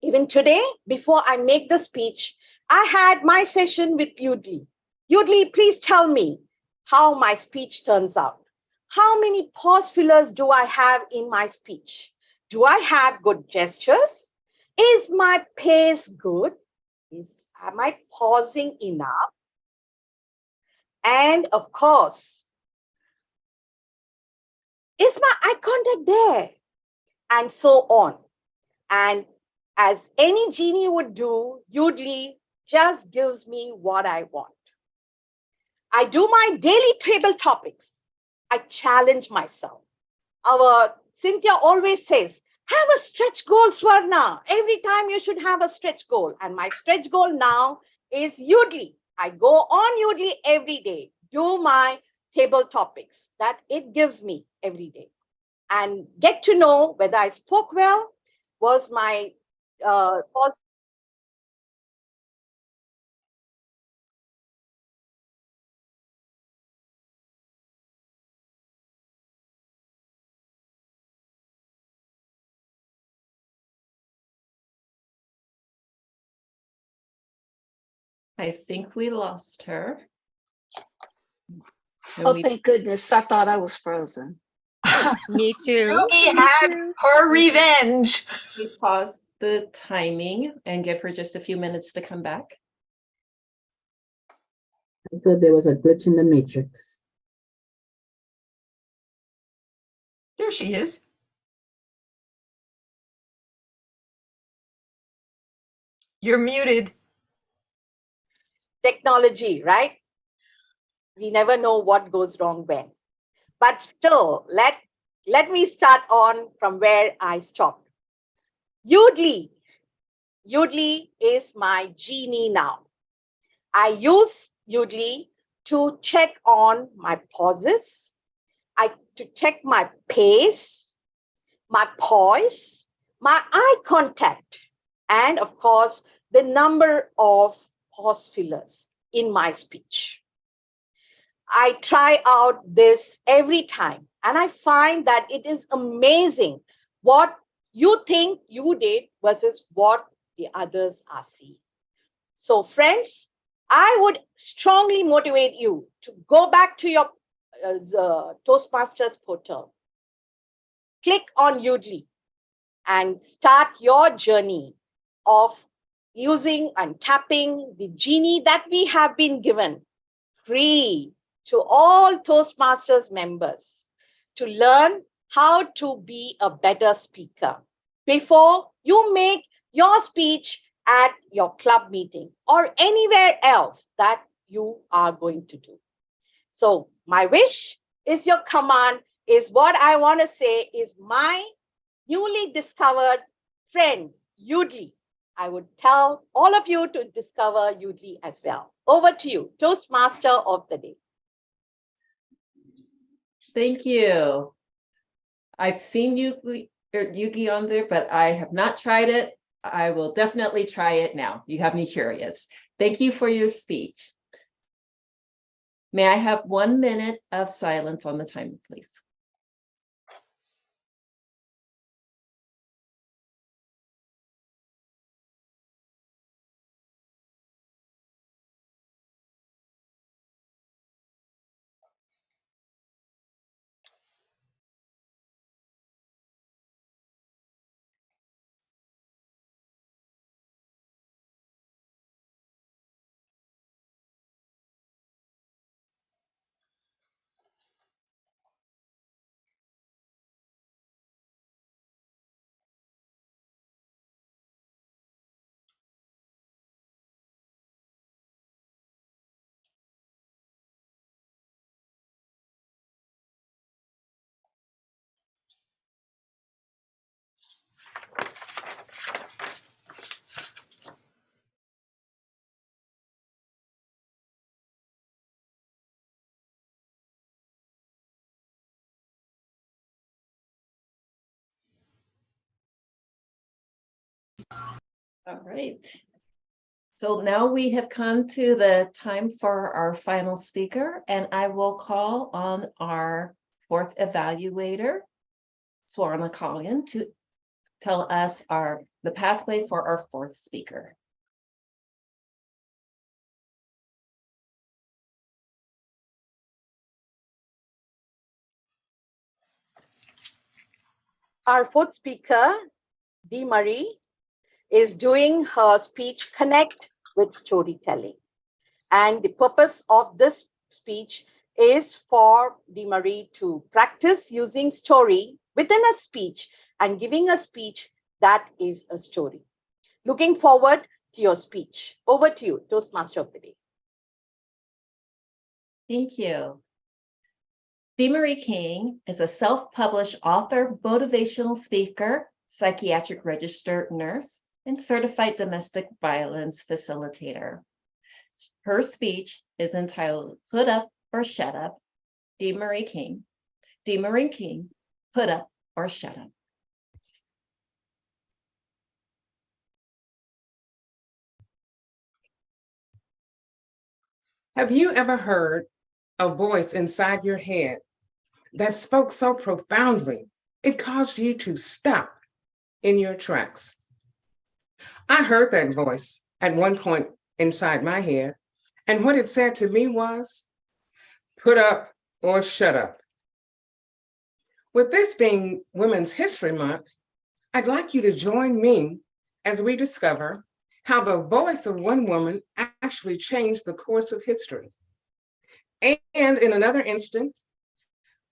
S14: Even today, before I make the speech, I had my session with Udly. Udly, please tell me how my speech turns out. How many pause fillers do I have in my speech? Do I have good gestures? Is my pace good? Am I pausing enough? And of course, is my eye contact there? And so on. And as any genie would do, Udly just gives me what I want. I do my daily table topics. I challenge myself. Our Cynthia always says, have a stretch goal, Swarna. Every time you should have a stretch goal. And my stretch goal now is Udly. I go on Udly every day, do my table topics that it gives me every day, and get to know whether I spoke well, was my
S2: I think we lost her.
S12: Oh, thank goodness. I thought I was frozen.
S5: Me too.
S13: Yugi had her revenge.
S2: We pause the timing and give her just a few minutes to come back.
S15: I thought there was a glitch in the matrix.
S13: There she is. You're muted.
S14: technology, right? We never know what goes wrong when. But still, let me start on from where I stopped. Udly. Udly is my genie now. I use Udly to check on my pauses, to check my pace, my poise, my eye contact, and of course, the number of pause fillers in my speech. I try out this every time, and I find that it is amazing what you think you did versus what the others are seeing. So friends, I would strongly motivate you to go back to your Toastmasters portal, click on Udly, and start your journey of using and tapping the genie that we have been given free to all Toastmasters members to learn how to be a better speaker before you make your speech at your club meeting or anywhere else that you are going to do. So my wish is your command, is what I want to say is my newly discovered friend, Udly. I would tell all of you to discover Udly as well. Over to you, Toastmaster of the day.
S2: Thank you. I've seen Yugi on there, but I have not tried it. I will definitely try it now. You have me curious. Thank you for your speech. May I have 1 minute of silence on the timer, please? All right. So now we have come to the time for our final speaker, and I will call on our fourth evaluator, Swarna Kalyan, to tell us the pathway for our fourth speaker.
S14: Our fourth speaker, Dee Marie, is doing her speech Connect with Storytelling. And the purpose of this speech is for DeMarie to practice using story within a speech and giving a speech that is a story. Looking forward to your speech. Over to you, Toastmaster of the Day.
S2: Thank you. DeMarie King is a self-published author, motivational speaker, psychiatric registered nurse, and certified domestic violence facilitator. Her speech is entitled Put Up or Shut Up, DeMarie King. DeMarie King, Put Up or Shut Up.
S16: Have you ever heard a voice inside your head that spoke so profoundly it caused you to stop in your tracks? I heard that voice at one point inside my head, and what it said to me was, put up or shut up. With this being Women's History Month, I'd like you to join me as we discover how the voice of one woman actually changed the course of history. And in another instance,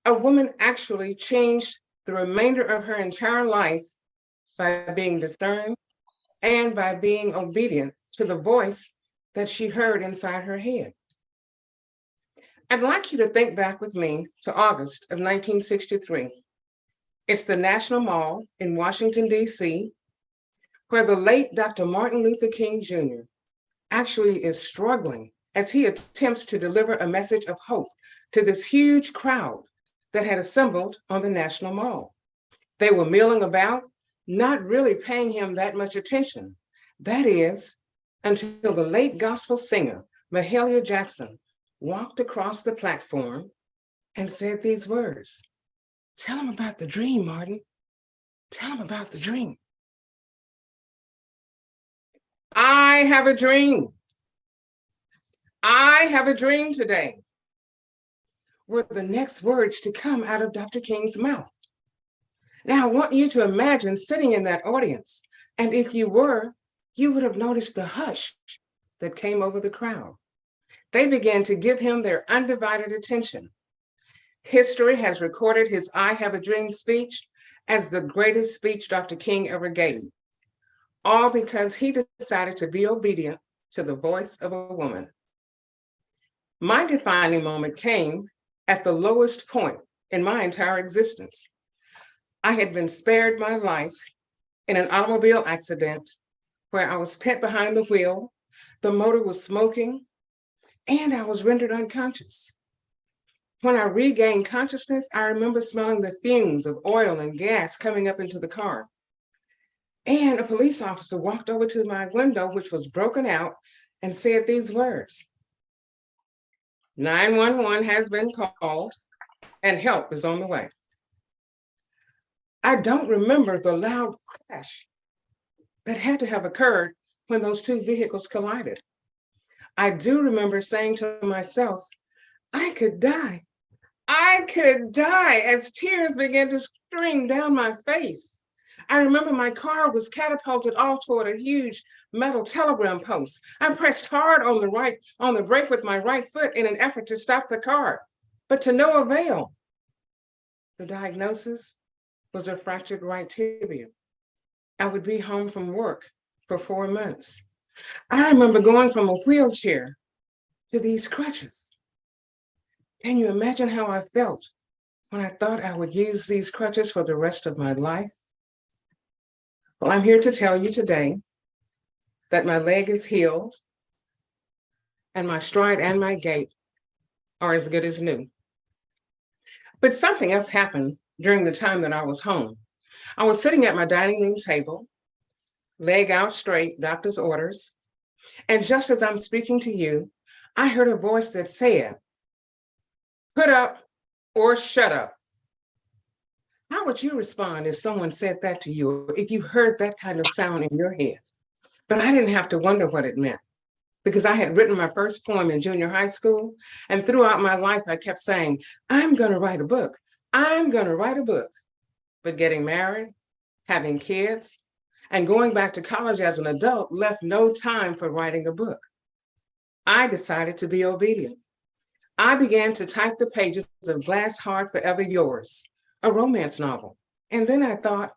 S16: a woman actually changed the remainder of her entire life by being discerned and by being obedient to the voice that she heard inside her head. I'd like you to think back with me to August of 1963. It's the National Mall in Washington, D.C., where the late Dr. Martin Luther King Jr. actually is struggling as he attempts to deliver a message of hope to this huge crowd that had assembled on the National Mall. They were milling about, not really paying him that much attention. That is, until the late gospel singer, Mahalia Jackson, walked across the platform and said these words, "Tell him about the dream, Martin. Tell him about the dream." I have a dream. I have a dream today, were the next words to come out of Dr. King's mouth. Now, I want you to imagine sitting in that audience, and if you were, you would have noticed the hush that came over the crowd. They began to give him their undivided attention. History has recorded his I Have a Dream speech as the greatest speech Dr. King ever gave, all because he decided to be obedient to the voice of a woman. My defining moment came at the lowest point in my entire existence. I had been spared my life in an automobile accident where I was pent behind the wheel, the motor was smoking, and I was rendered unconscious. When I regained consciousness, I remember smelling the fumes of oil and gas coming up into the car. And a police officer walked over to my window, which was broken out, and said these words, "911 has been called and help is on the way." I don't remember the loud crash that had to have occurred when those two vehicles collided. I do remember saying to myself, I could die. I could die, as tears began to stream down my face. I remember my car was catapulted off toward a huge metal telegram post. I pressed hard on the brake with my right foot in an effort to stop the car, but to no avail. The diagnosis was a fractured right tibia. I would be home from work for 4 months. I remember going from a wheelchair to these crutches. Can you imagine how I felt when I thought I would use these crutches for the rest of my life? Well, I'm here to tell you today that my leg is healed and my stride and my gait are as good as new. But something else happened during the time that I was home. I was sitting at my dining room table, leg out straight, doctor's orders. And just as I'm speaking to you, I heard a voice that said, "Put up or shut up." How would you respond if someone said that to you, if you heard that kind of sound in your head? But I didn't have to wonder what it meant, because I had written my first poem in junior high school. And throughout my life, I kept saying, I'm going to write a book. I'm going to write a book. But getting married, having kids, and going back to college as an adult left no time for writing a book. I decided to be obedient. I began to type the pages of Glass Heart Forever Yours, a romance novel. And then I thought,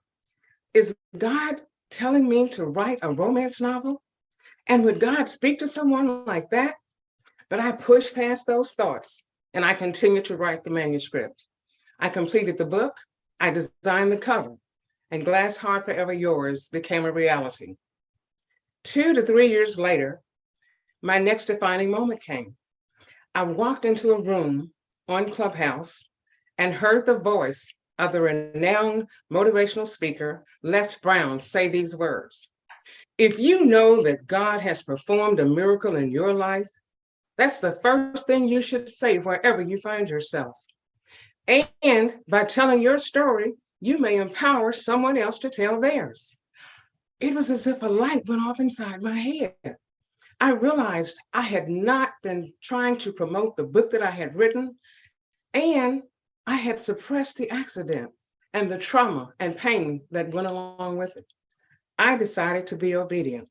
S16: is God telling me to write a romance novel? And would God speak to someone like that? But I pushed past those thoughts and I continued to write the manuscript. I completed the book, I designed the cover, and Glass Heart Forever Yours became a reality. 2 to 3 years later, my next defining moment came. I walked into a room on Clubhouse and heard the voice of the renowned motivational speaker, Les Brown, say these words. If you know that God has performed a miracle in your life, that's the first thing you should say wherever you find yourself. And by telling your story, you may empower someone else to tell theirs. It was as if a light went off inside my head. I realized I had not been trying to promote the book that I had written, and I had suppressed the accident and the trauma and pain that went along with it. I decided to be obedient.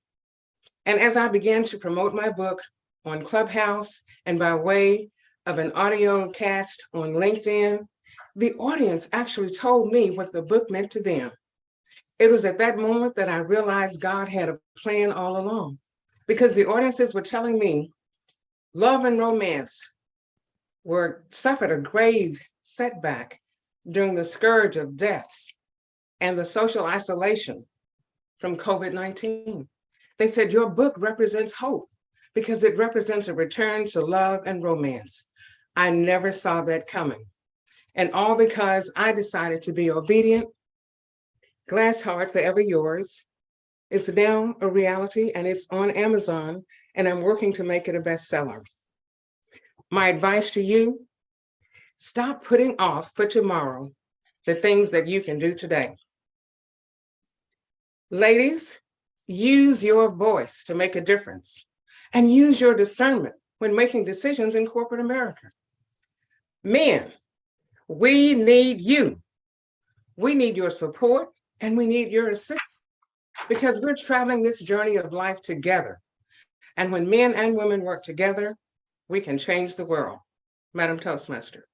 S16: And as I began to promote my book on Clubhouse and by way of an audio cast on LinkedIn, the audience actually told me what the book meant to them. It was at that moment that I realized God had a plan all along, because the audiences were telling me love and romance suffered a grave setback during the scourge of deaths and the social isolation from COVID-19. They said, your book represents hope because it represents a return to love and romance. I never saw that coming. And all because I decided to be obedient. Glass Heart Forever Yours. It's now a reality and it's on Amazon, and I'm working to make it a bestseller. My advice to you, stop putting off for tomorrow the things that you can do today. Ladies, use your voice to make a difference and use your discernment when making decisions in corporate America. Men, we need you. We need your support and we need your assistance because we're traveling this journey of life together. And when men and women work together, we can change the world. Madam Toastmaster.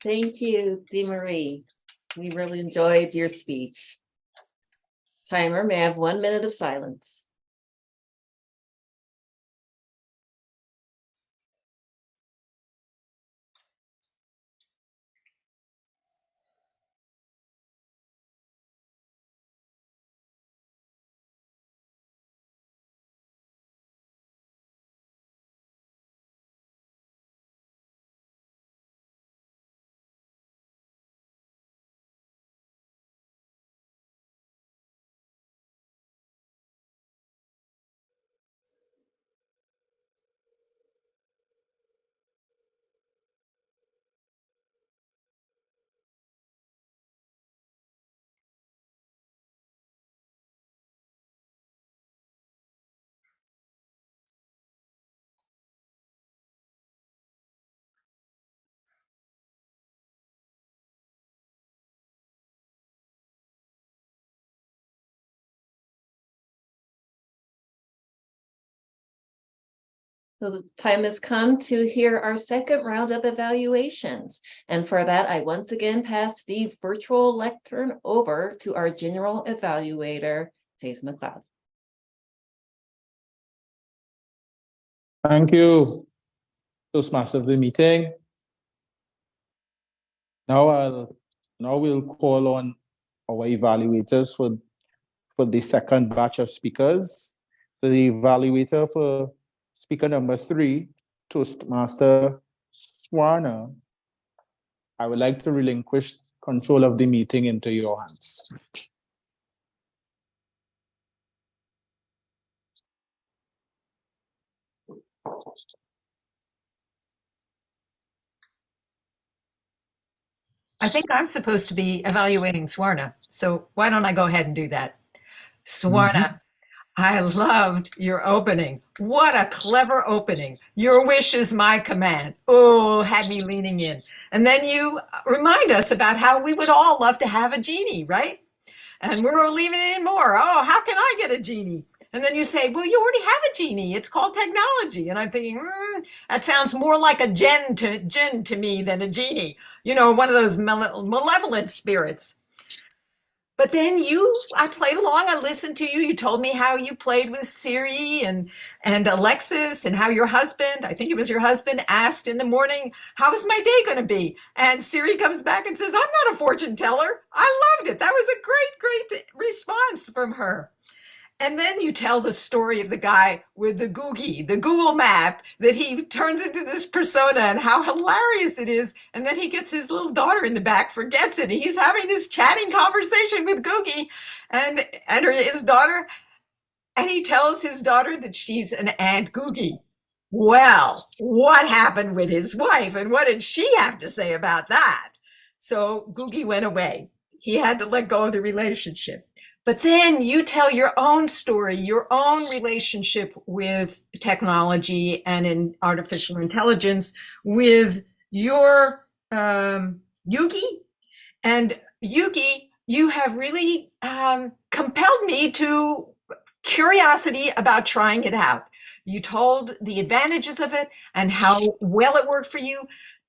S2: Thank you, DeMarie. We really enjoyed your speech. Timer, may I have 1 minute of silence? So the time has come to hear our second round of evaluations. And for that, I once again pass the virtual lectern over to our general evaluator, Taze McLeod.
S6: Thank you, Toastmasters of the meeting. Now we'll call on our evaluators for the second batch of speakers. So the evaluator for speaker number 3, Toastmaster Swarna, I would like to relinquish control of the meeting into your hands.
S13: I think I'm supposed to be evaluating Swarna, so why don't I go ahead and do that? Swarna, I loved your opening. What a clever opening. Your wish is my command. Oh, had me leaning in. And then you remind us about how we would all love to have a genie, right? And we're leaving in more. Oh, how can I get a genie? And then you say, well, you already have a genie. It's called technology. And I'm thinking, that sounds more like a djinn to me than a genie. You know, one of those malevolent spirits. But then I played along. I listened to you. You told me how you played with Siri and Alexis, and how your husband, I think it was your husband, asked in the morning, how is my day going to be? And Siri comes back and says, I'm not a fortune teller. I loved it. That was a great response from her. And then you tell the story of the guy with the the Google map, that he turns into this persona and how hilarious it is. And then he gets his little daughter in the back, forgets it. He's having this chatting conversation with Googie and his daughter. And he tells his daughter that she's an Aunt Googie. Well, what happened with his wife, and what did she have to say about that? So Googie went away. He had to let go of the relationship. But then you tell your own story, your own relationship with technology and in artificial intelligence with your Yugi. And Yugi, you have really compelled me to curiosity about trying it out. You told the advantages of it and how well it worked for you.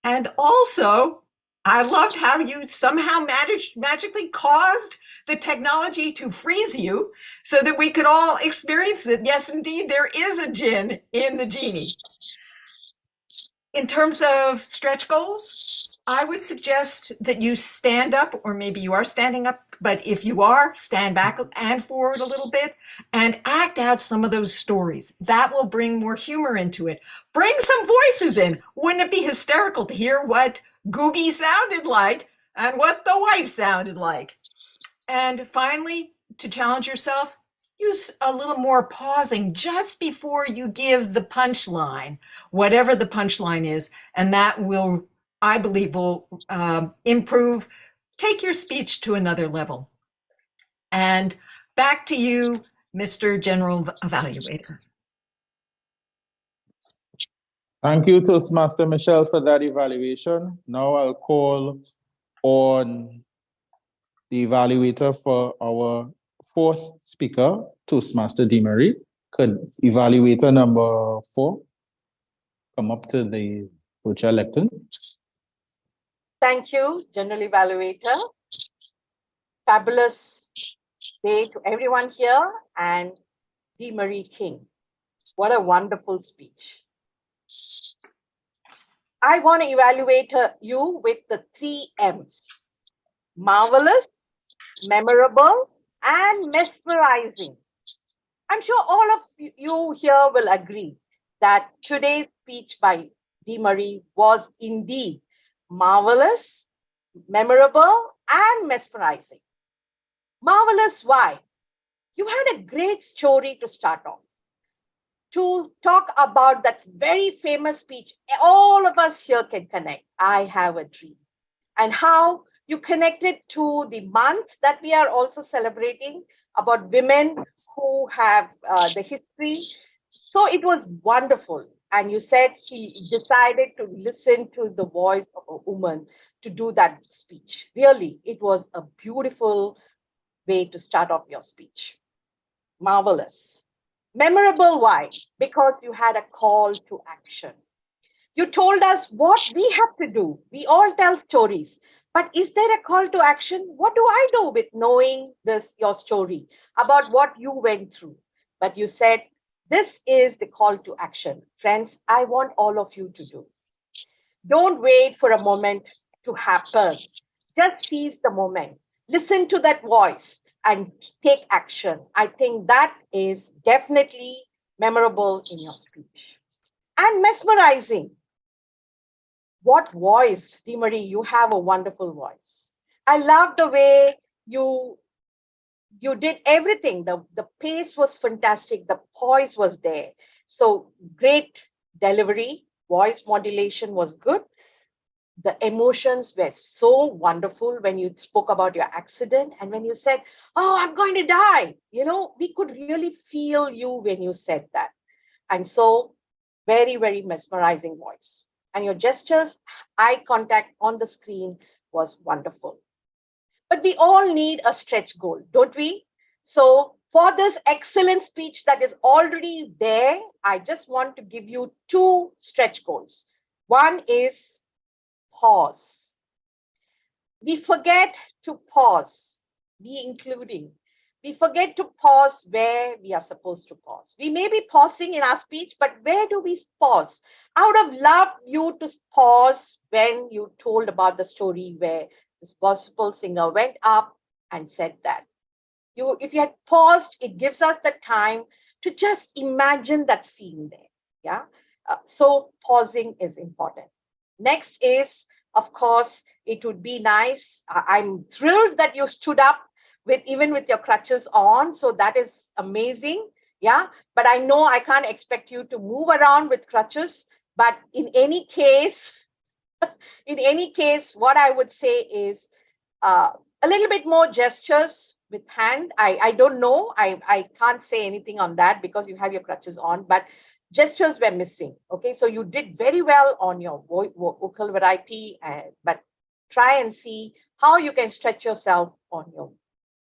S13: And also, I loved how you somehow magically caused the technology to freeze you so that we could all experience it. Yes, indeed, there is a djinn in the genie. In terms of stretch goals, I would suggest that you stand up, or maybe you are standing up, but if you are, stand back and forward a little bit and act out some of those stories. That will bring more humor into it. Bring some voices in. Wouldn't it be hysterical to hear what Googie sounded like and what the wife sounded like? And finally, to challenge yourself, use a little more pausing just before you give the punchline, whatever the punchline is, and that will, I believe, will improve, take your speech to another level. And back to you, Mr. General Evaluator.
S6: Thank you, Toastmaster Michelle, for that evaluation. Now I'll call on the evaluator for our fourth speaker, Toastmaster DeMarie. Could evaluator number 4 come up to the virtual lectern?
S14: Thank you, General Evaluator. Fabulous day to everyone here, and DeMarie King. What a wonderful speech. I want to evaluate you with the 3 M's. Marvelous, memorable, and mesmerizing. I'm sure all of you here will agree that today's speech by DeMarie was indeed marvelous, memorable, and mesmerizing. Marvelous, why? You had a great story to start off. To talk about that very famous speech, all of us here can connect. I have a dream. And how you connected to the month that we are also celebrating about women who have the history. So it was wonderful. And you said he decided to listen to the voice of a woman to do that speech. Really, it was a beautiful way to start off your speech. Marvelous. Memorable, why? Because you had a call to action. You told us what we have to do. We all tell stories, but is there a call to action? What do I do with knowing your story about what you went through? But you said, this is the call to action. Friends, I want all of you to do. Don't wait for a moment to happen. Just seize the moment. Listen to that voice and take action. I think that is definitely memorable in your speech. And mesmerizing. What voice, DeMarie, you have a wonderful voice. I love the way you did everything. The pace was fantastic. The poise was there. So great delivery. Voice modulation was good. The emotions were so wonderful when you spoke about your accident and when you said, oh, I'm going to die. You know, we could really feel you when you said that. And so very, very mesmerizing voice. And your gestures, eye contact on the screen was wonderful. But we all need a stretch goal, don't we? So For this excellent speech that is already there, I just want to give you 2 stretch goals. One is pause. We forget to pause, be including. We forget to pause where we are supposed to pause. We may be pausing in our speech, but where do we pause? I would have loved you to pause when you told about the story where this gospel singer went up and said that. If you had paused, it gives us the time to just imagine that scene there. Yeah. So pausing is important. Next is, of course, it would be nice. I'm thrilled that you stood up even with your crutches on. So that is amazing. Yeah. But I know I can't expect you to move around with crutches. But in any case, what I would say is a little bit more gestures with hand. I don't know. I can't say anything on that because you have your crutches on, but gestures were missing. Okay, so you did very well on your vocal variety, but try and see how you can stretch yourself on your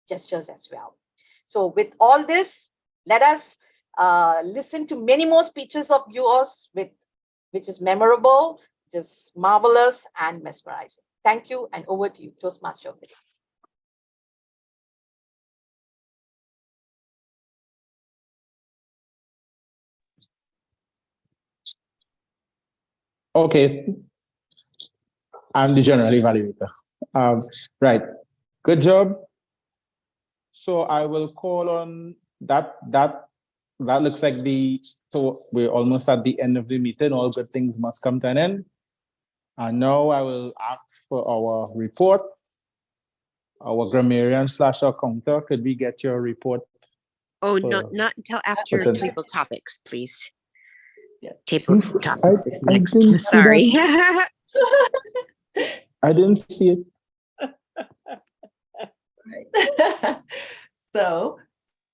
S14: gestures as well. So with all this, let us listen to many more speeches of yours which is memorable, which is marvelous and mesmerizing. Thank you, and over to you, Toastmaster of the Day.
S6: Okay, I'm the general evaluator. Right, good job. So I will call on that looks like so we're almost at the end of the meeting. All good things must come to an end. And now I will ask for our report. Our grammarian / accountant, could we get your report?
S5: Oh, no, not until after
S6: the-
S5: table topics, please.
S2: Yeah.
S5: Table topics is next. Sorry.
S6: I didn't see it.
S2: Right. So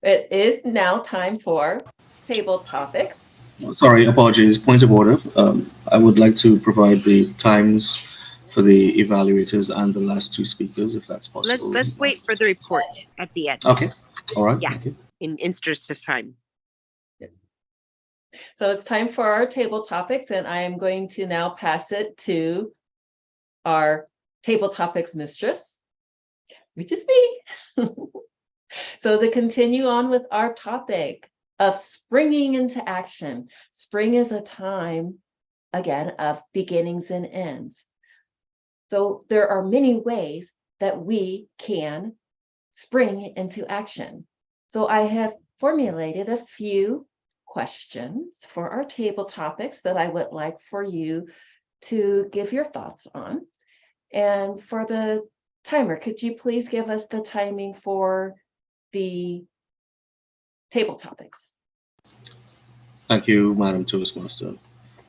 S2: it is now time for table topics.
S1: Sorry, apologies. Point of order. I would like to provide the times for the evaluators and the last 2 speakers, if that's possible.
S5: Let's wait for the report at the end.
S1: Okay. All right.
S5: Yeah.
S1: Thank you.
S5: In interest of time.
S2: Yes. So it's time for our table topics, and I am going to now pass it to our table topics mistress, which is me. So to continue on with our topic of springing into action. Spring is a time, again, of beginnings and ends. So there are many ways that we can spring into action. So I have formulated a few questions for our table topics that I would like for you to give your thoughts on. And for the timer, could you please give us the timing for the table topics?
S1: Thank you, Madam Toastmaster.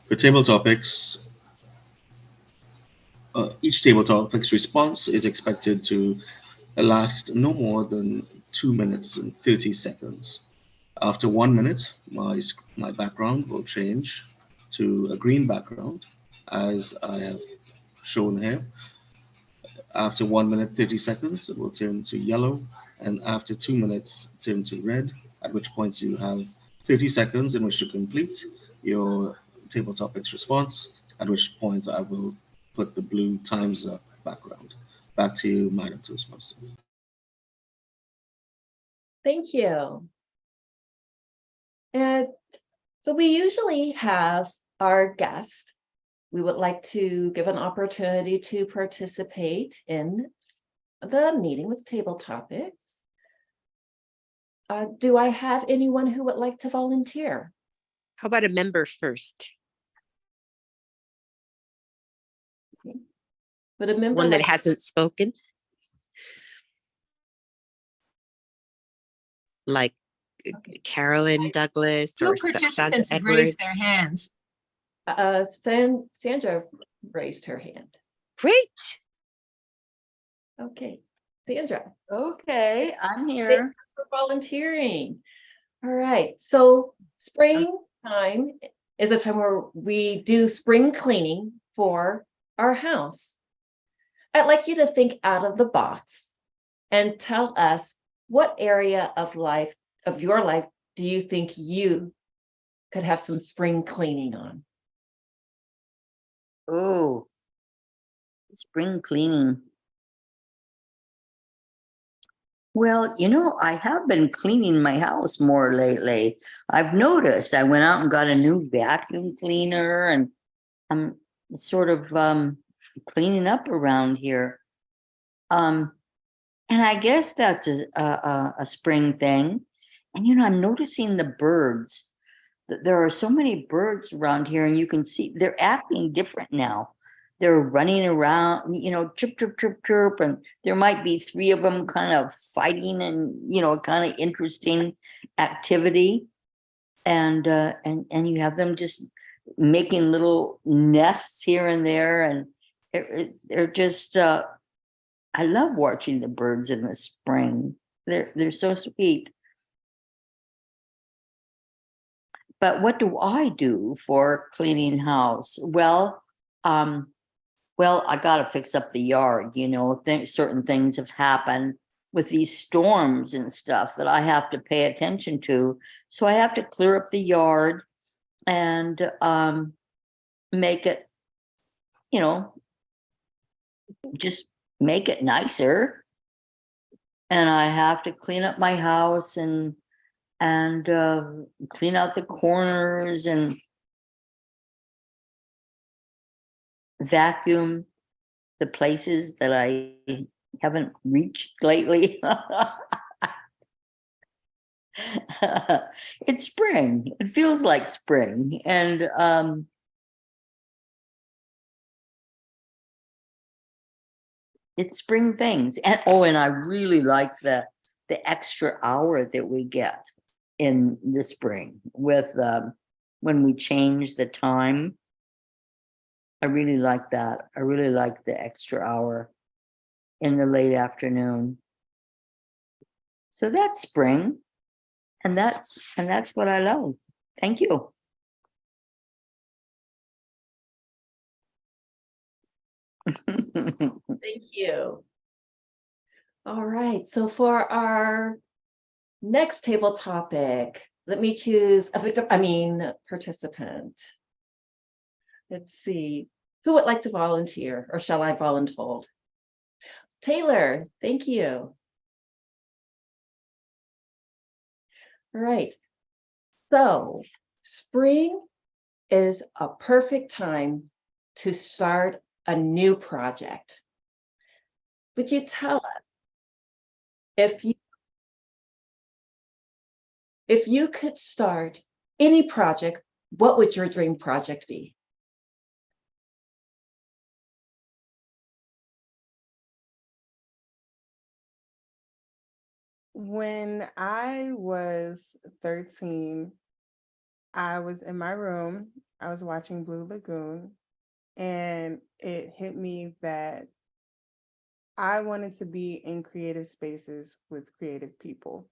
S1: For table topics, each table topics response is expected to last no more than 2 minutes and 30 seconds. After 1 minute, my background will change to a green background, as I have shown here. After 1 minute 30 seconds, it will turn to yellow, and after 2 minutes, turn to red, at which point you have 30 seconds in which to complete your table topics response, at which point I will put the blue times up background. Back to you, Madam Toastmaster.
S2: Thank you. And so we usually have our guest. We would like to give an opportunity to participate in the meeting with table topics. Do I have anyone who would like to volunteer?
S5: How about a member first?
S2: Okay. Would a member
S5: One that
S2: like
S5: hasn't spoken? Like Carolyn Douglas
S3: Two
S5: or
S3: participants
S5: Sandra
S3: have raised
S5: Edwards?
S3: their hands.
S2: Sandra raised her hand.
S5: Great.
S2: Okay, Sandra.
S17: Okay, I'm
S2: Thank you
S17: here.
S2: for volunteering. All right, so springtime is a time where we do spring cleaning for our house. I'd like you to think out of the box and tell us what area of life of your life do you think you could have some spring cleaning on?
S17: Oh, spring cleaning. Well, I have been cleaning my house more lately. I've noticed I went out and got a new vacuum cleaner, and I'm sort of cleaning up around here. And I guess that's a spring thing. And I'm noticing the birds. There are so many birds around here, and you can see they're acting different now. They're running around, chirp, chirp, chirp, chirp, and there might be 3 of them kind of fighting and, kind of interesting activity. And you have them just making little nests here and there, and they're just, I love watching the birds in the spring. They're so sweet. But what do I do for cleaning house? Well, I got to fix up the yard. Certain things have happened with these storms and stuff that I have to pay attention to. So I have to clear up the yard and make it, just make it nicer. And I have to clean up my house and clean out the corners and vacuum the places that I haven't reached lately. It's spring. It feels like spring. And it's spring things. And I really like the extra hour that we get in the spring with when we change the time. I really like that. I really like the extra hour in the late afternoon. So that's spring, and that's what I love. Thank you.
S2: Thank you. All right, so for our next table topic, let me choose a participant. Let's see, who would like to volunteer, or shall I volunteer? Taylor, thank you. All right, so spring is a perfect time to start a new project. Would you tell us if you could start any project, what would your dream project be?
S7: When I was 13, I was in my room, I was watching Blue Lagoon, and it hit me that I wanted to be in creative spaces with creative people.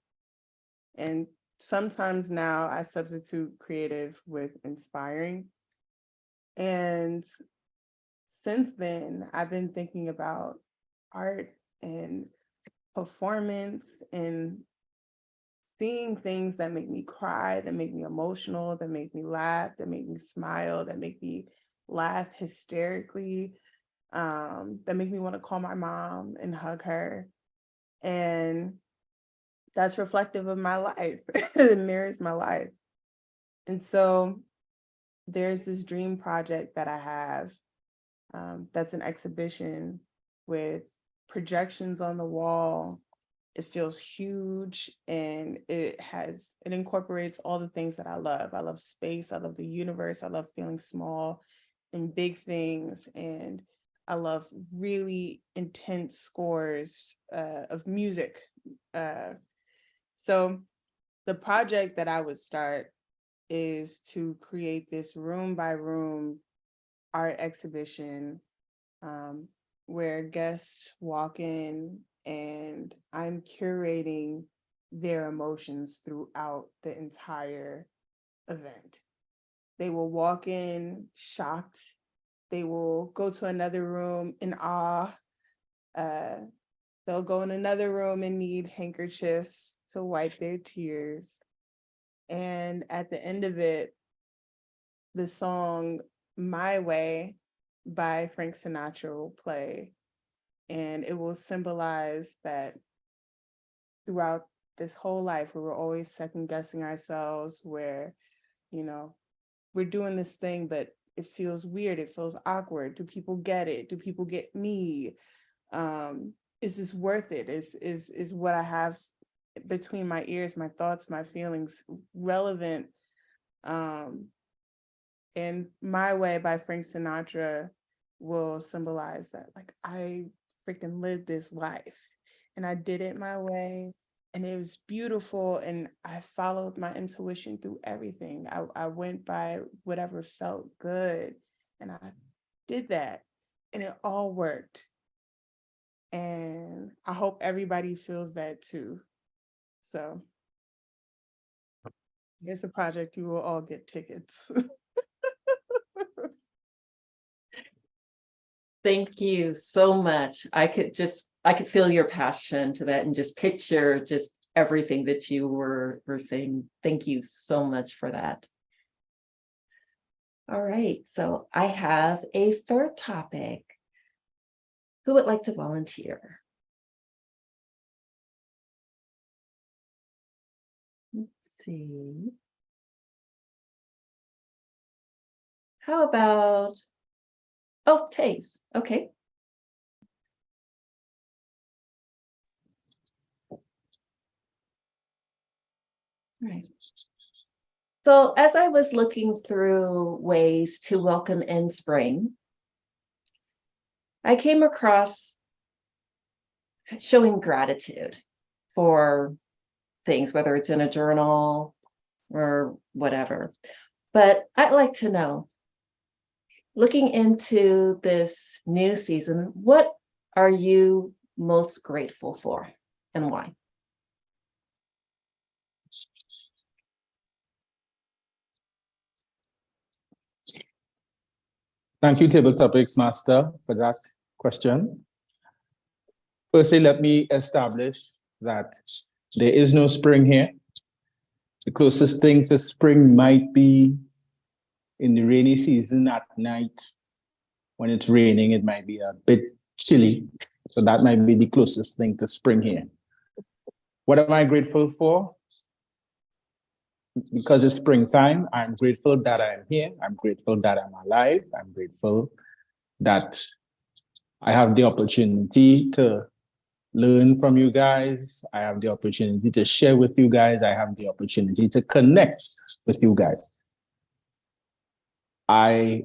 S7: And sometimes now I substitute creative with inspiring. And since then, I've been thinking about art and performance and seeing things that make me cry, that make me emotional, that make me laugh, that make me smile, that make me laugh hysterically, that make me want to call my mom and hug her. And that's reflective of my life. It mirrors my life. And so there's this dream project that I have that's an exhibition with projections on the wall. It feels huge, and it incorporates all the things that I love. I love space, I love the universe, I love feeling small and big things, and I love really intense scores of music. So the project that I would start is to create this room by room art exhibition where guests walk in and I'm curating their emotions throughout the entire event. They will walk in shocked. They will go to another room in awe. They'll go in another room and need handkerchiefs to wipe their tears. And at the end of it, the song My Way by Frank Sinatra will play. And it will symbolize that throughout this whole life, we were always second guessing ourselves, where, you know, we're doing this thing, but it feels weird. It feels awkward. Do people get it? Do people get me? Is this worth it? Is what I have between my ears, my thoughts, my feelings relevant? And My Way by Frank Sinatra will symbolize that, like, I freaking lived this life and I did it my way, and it was beautiful, and I followed my intuition through everything. I went by whatever felt good, and I did that, and it all worked. And I hope everybody feels that too. So here's a project, you will all get tickets.
S2: Thank you so much. I could feel your passion to that and just picture just everything that you were saying. Thank you so much for that. All right, so I have a third topic. Who would like to volunteer? Let's see. How about, oh, Taze, okay. Right. So as I was looking through ways to welcome in spring, I came across showing gratitude for things, whether it's in a journal or whatever. But I'd like to know, looking into this new season, what are you most grateful for and why?
S6: Thank you, Table Topics Master, for that question. Firstly, let me establish that there is no spring here. The closest thing to spring might be in the rainy season at night. When it's raining, it might be a bit chilly. So that might be the closest thing to spring here. What am I grateful for? Because it's springtime, I'm grateful that I'm here. I'm grateful that I'm alive. I'm grateful that I have the opportunity to learn from you guys. I have the opportunity to share with you guys. I have the opportunity to connect with you guys. I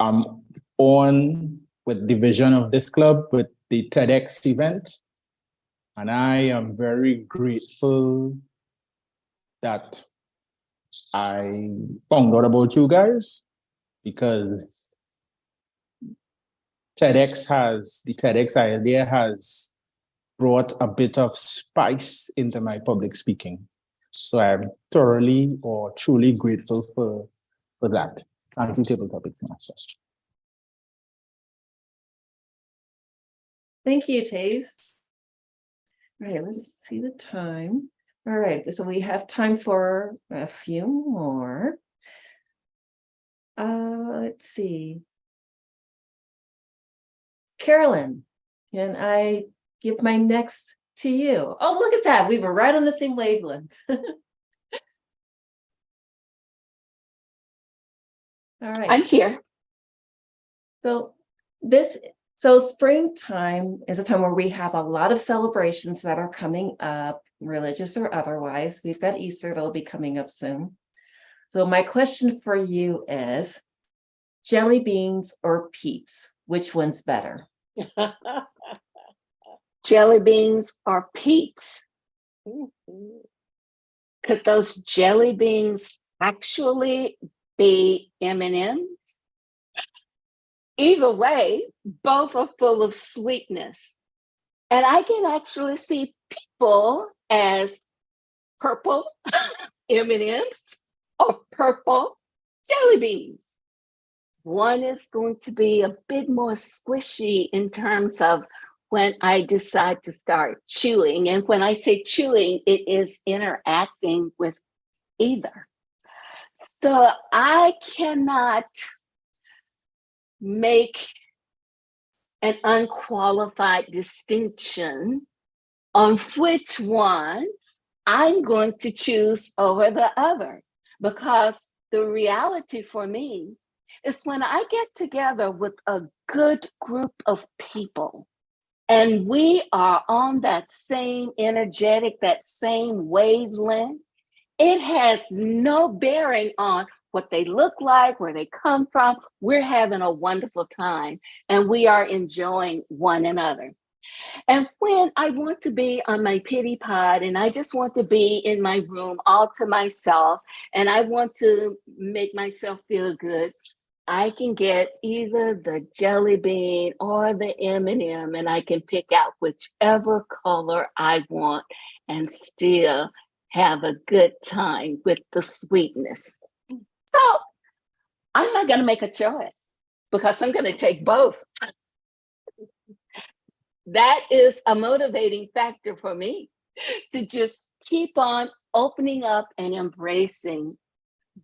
S6: am on with the vision of this club, with the TEDx event. And I am very grateful that I found out about you guys, because the TEDx idea has brought a bit of spice into my public speaking. So I'm thoroughly or truly grateful for that. Thank you, Table Topics Master.
S2: Thank you, Taze. All right, let's see the time. All right, so we have time for a few more. Let's see. Carolyn, can I give my next to you? Oh, look at that. We were right on the same wavelength. All right.
S18: I'm here.
S2: So springtime is a time where we have a lot of celebrations that are coming up, religious or otherwise. We've got Easter that'll be coming up soon. So my question for you is, jelly beans or Peeps, which one's better?
S18: Jelly beans or Peeps? Could those jelly beans actually be M&Ms? Either way, both are full of sweetness. And I can actually see people as purple M&Ms or purple jelly beans. One is going to be a bit more squishy in terms of when I decide to start chewing. And when I say chewing, it is interacting with either. So I cannot make an unqualified distinction on which one I'm going to choose over the other, because the reality for me is when I get together with a good group of people and we are on that same energetic, that same wavelength, it has no bearing on what they look like, where they come from. We're having a wonderful time and we are enjoying one another. And when I want to be on my pity pod and I just want to be in my room all to myself and I want to make myself feel good, I can get either the jelly bean or the M&M and I can pick out whichever color I want and still have a good time with the sweetness. So I'm not going to make a choice because I'm going to take both. That is a motivating factor for me to just keep on opening up and embracing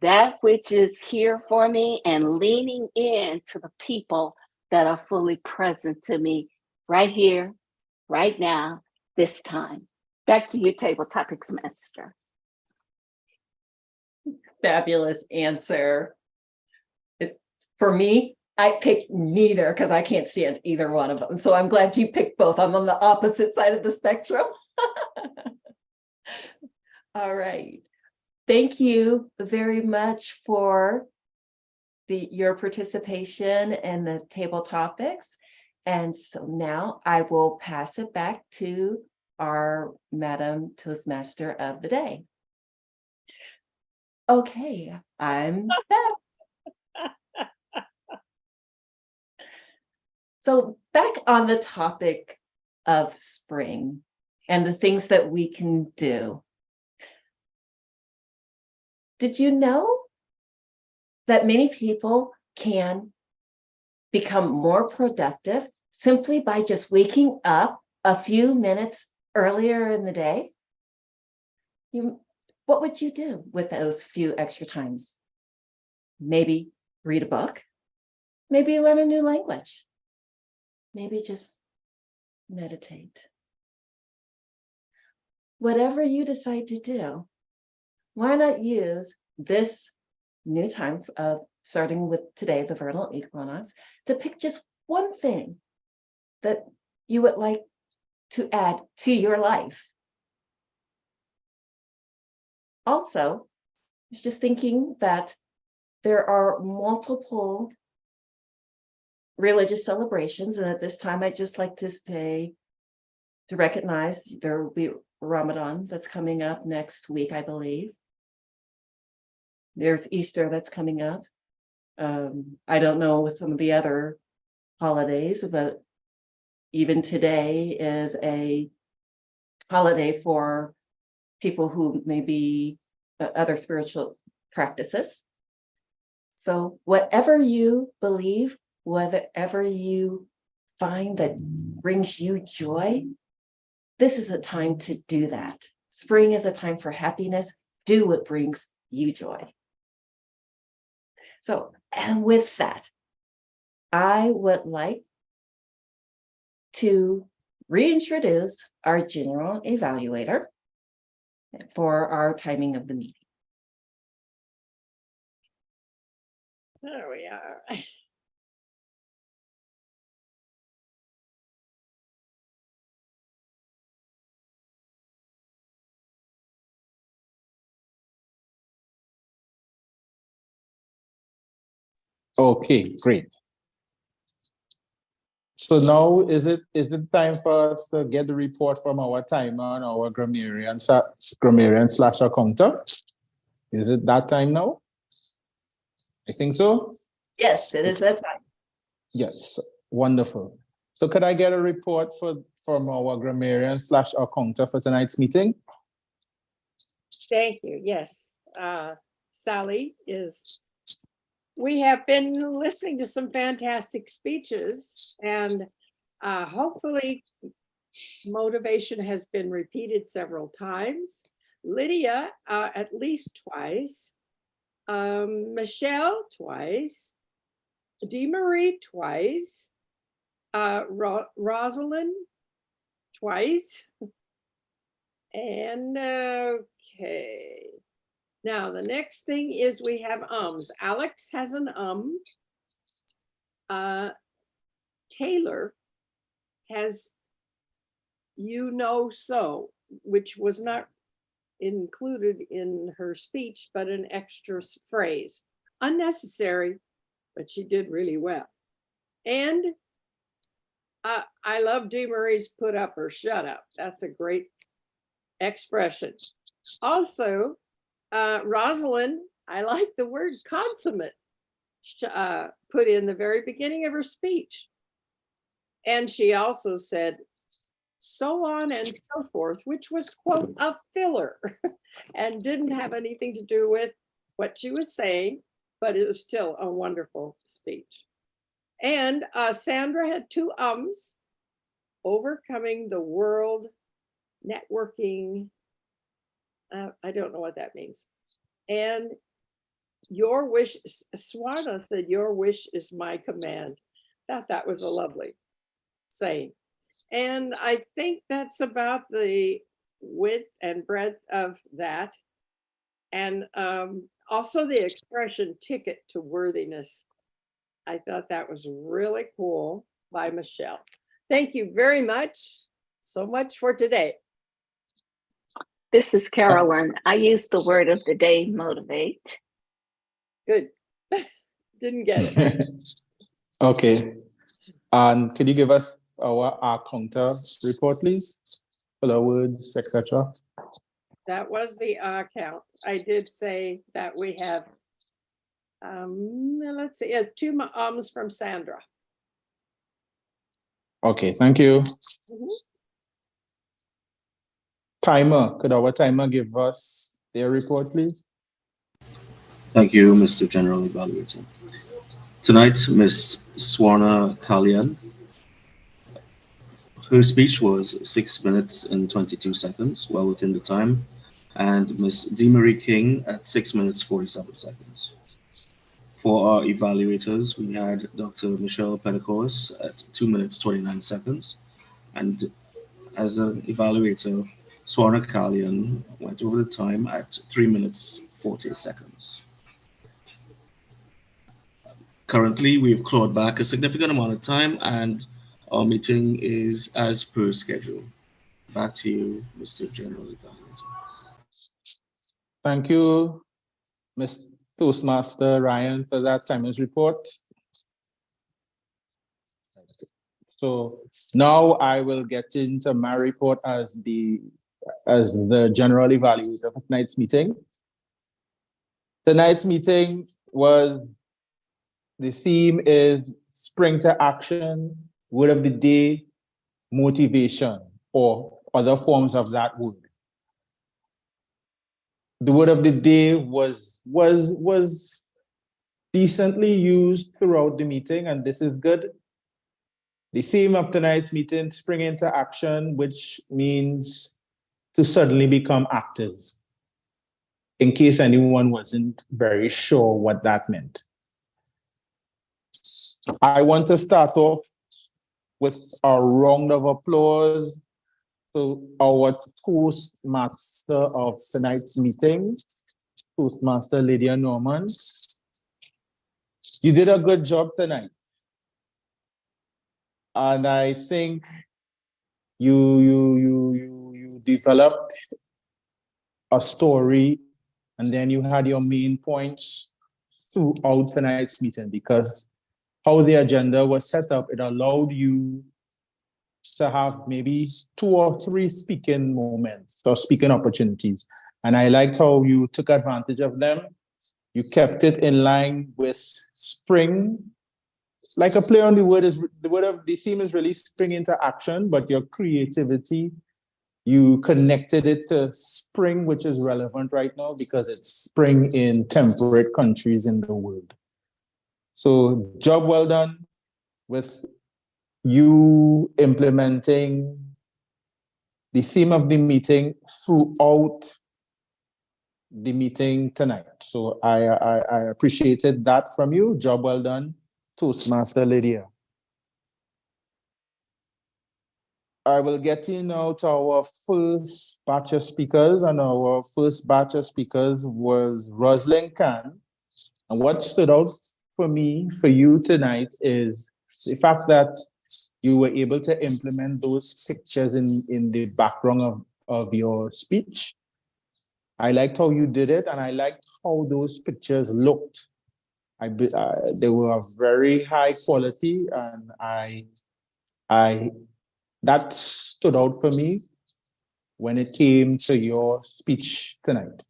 S18: that which is here for me and leaning in to the people that are fully present to me right here, right now, this time. Back to you, Table Topics Master.
S2: Fabulous answer. For me, I picked neither because I can't stand either one of them. So I'm glad you picked both. I'm on the opposite side of the spectrum. All right. Thank you very much for your participation in the table topics. And so now I will pass it back to our Madam Toastmaster of the day. Okay, I'm back. So back on the topic of spring and the things that we can do. Did you know that many people can become more productive simply by just waking up a few minutes earlier in the day? What would you do with those few extra times? Maybe read a book, maybe learn a new language, maybe just meditate. Whatever you decide to do, why not use this new time of starting with today, the vernal equinox, to pick just one thing that you would like to add to your life. Also, I was just thinking that there are multiple religious celebrations, and at this time, I'd just like to recognize there will be Ramadan that's coming up next week, I believe. There's Easter that's coming up. I don't know with some of the other holidays, but even today is a holiday for people who may be other spiritual practices. So whatever you believe, whatever you find that brings you joy, this is a time to do that. Spring is a time for happiness. Do what brings you joy. So, and with that, I would like to reintroduce our general evaluator for our timing of the meeting.
S10: There we are.
S6: Okay, great. So now is it time for us to get the report from our timer and our grammarian slash accountant? Is it that time now? I think so.
S2: Yes, it is that time.
S6: Yes, wonderful. So could I get a report from our grammarian slash accountant for tonight's meeting?
S10: Thank you. Yes. Sally we have been listening to some fantastic speeches, and Hopefully, motivation has been repeated several times. Lydia, at least twice. Michelle, twice. DeMarie, twice. Rosalind, twice. And okay. Now, the next thing is we have ums. Alex has an Taylor has so, which was not included in her speech, but an extra phrase. Unnecessary, but she did really well. And I love DeMarie's put up or shut up. That's a great expression. Also, Rosalind, I like the word consummate, put in the very beginning of her speech. And she also said, so on and so forth, which was, quote, a filler and didn't have anything to do with what she was saying, but it was still a wonderful speech. And Sandra had 2 overcoming the world networking. I don't know what that means. And your wish, Swarna said, your wish is my command. That was a lovely saying. And I think that's about the width and breadth of that. And also the expression ticket to worthiness. I thought that was really cool by Michelle. Thank you very much. So much for today.
S18: This is Carolyn. I use the word of the day, motivate.
S10: Good. Didn't get it.
S6: Okay. And can you give us our counter report, please? Color words, etc.
S10: That was the count. I did say that we have, let's see, 2 ums from Sandra.
S6: Okay, thank you.
S10: Mhm.
S6: Timer, could our timer give us their report, please?
S1: Thank you, Mr. General Evaluator. Tonight, Ms. Swarna Kalyan, her speech was 6 minutes and 22 seconds, well within the time, and Ms. DeMarie King at 6 minutes 47 seconds. For our evaluators, we had Dr. Michelle Pedicos at 2 minutes 29 seconds, and as an evaluator, Swarna Kalyan went over the time at 3 minutes 40 seconds. Currently, we've clawed back a significant amount of time, and our meeting is as per schedule. Back to you, Mr. General Evaluator.
S6: Thank you, Ms. Toastmaster Ryan, for that timer's report. So now I will get into my report as the general evaluator of tonight's meeting. Tonight's meeting the theme is spring to action, word of the day, motivation, or other forms of that word. The word of the day was decently used throughout the meeting, and this is good. The theme of tonight's meeting, spring into action, which means to suddenly become active, in case anyone wasn't very sure what that meant. I want to start off with a round of applause to our Toastmaster of tonight's meeting, Toastmaster Lydia Norman. You did a good job tonight. And I think you developed a story, and then you had your main points throughout tonight's meeting, because how the agenda was set up, it allowed you to have maybe 2 or 3 speaking moments or speaking opportunities. And I liked how you took advantage of them. You kept it in line with spring. Like a play on the word, the word of the theme is really spring into action, but your creativity, you connected it to spring, which is relevant right now because it's spring in temperate countries in the world. So job well done with you implementing the theme of the meeting throughout the meeting tonight. So I appreciated that from you. Job well done, Toastmaster Lydia. I will get in now to our first batch of speakers, and our first batch of speakers was Rosalind Khan. And what stood out for me, for you tonight, is the fact that you were able to implement those pictures in the background of your speech. I liked how you did it, and I liked how those pictures looked. They were of very high quality, and that stood out for me when it came to your speech tonight.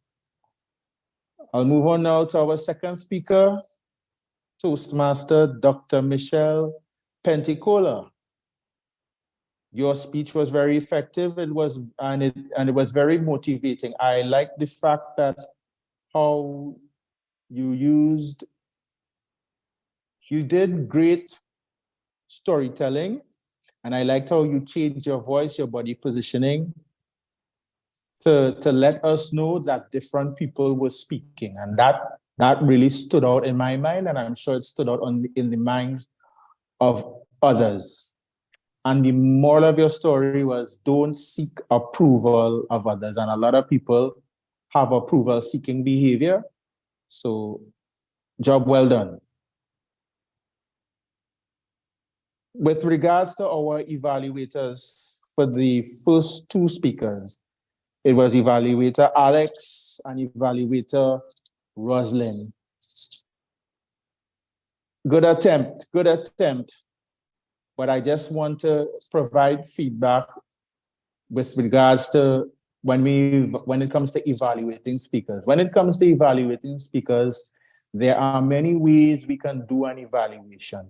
S6: I'll move on now to our second speaker, Toastmaster Dr. Michelle Penticola. Your speech was very effective. It was very motivating. I like the fact that how you did great storytelling, and I liked how you changed your voice, your body positioning to let us know that different people were speaking, and that really stood out in my mind, and I'm sure it stood out in the minds of others. And the moral of your story was don't seek approval of others. And a lot of people have approval seeking behavior. So job well done. With regards to our evaluators for the first two speakers, it was evaluator Alex and evaluator Roslyn. Good attempt. But I just want to provide feedback with regards to when it comes to evaluating speakers. When it comes to evaluating speakers, there are many ways we can do an evaluation.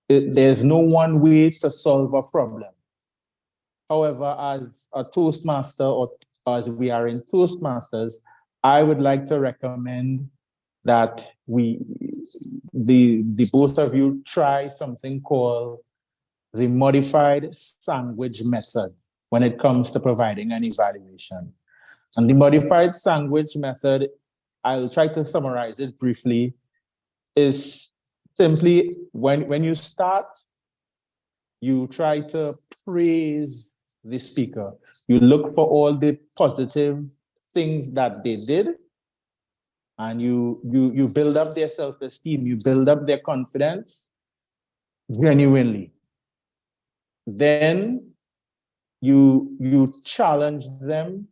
S6: There's no one way to solve a problem. However, as a Toastmaster, or as we are in Toastmasters, I would like to recommend that the both of you try something called the modified sandwich method when it comes to providing an evaluation. And the modified sandwich method, I'll try to summarize it briefly, is simply when you start, you try to praise the speaker. You look for all the positive things that they did, and you build up their self-esteem, you build up their confidence genuinely. Then you challenge them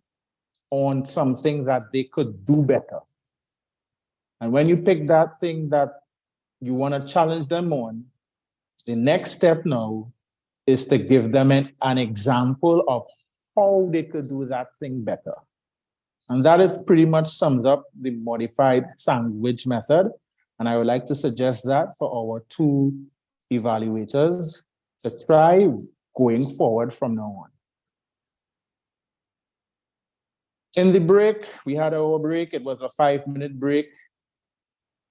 S6: on something that they could do better. And when you pick that thing that you want to challenge them on, the next step now is to give them an example of how they could do that thing better. And that is pretty much sums up the modified sandwich method. And I would like to suggest that for our two evaluators to try going forward from now on. In the break, we had our break. It was a 5-minute break.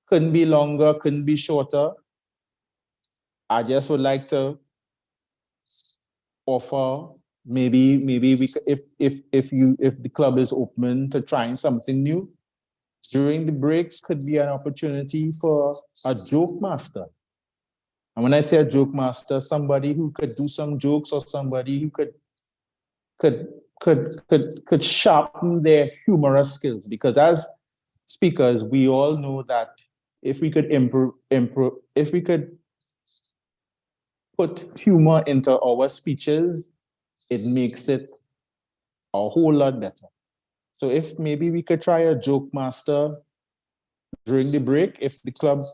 S6: Couldn't be longer, couldn't be shorter. I just would like to offer maybe we could, if the club is open to trying something new during the breaks, could be an opportunity for a joke master. And when I say a joke master, somebody who could do some jokes, or somebody who could sharpen their humorous skills. Because as speakers, we all know that if we could if we could put humor into our speeches, it makes it a whole lot better. So if maybe we could try a joke master during the break, if the club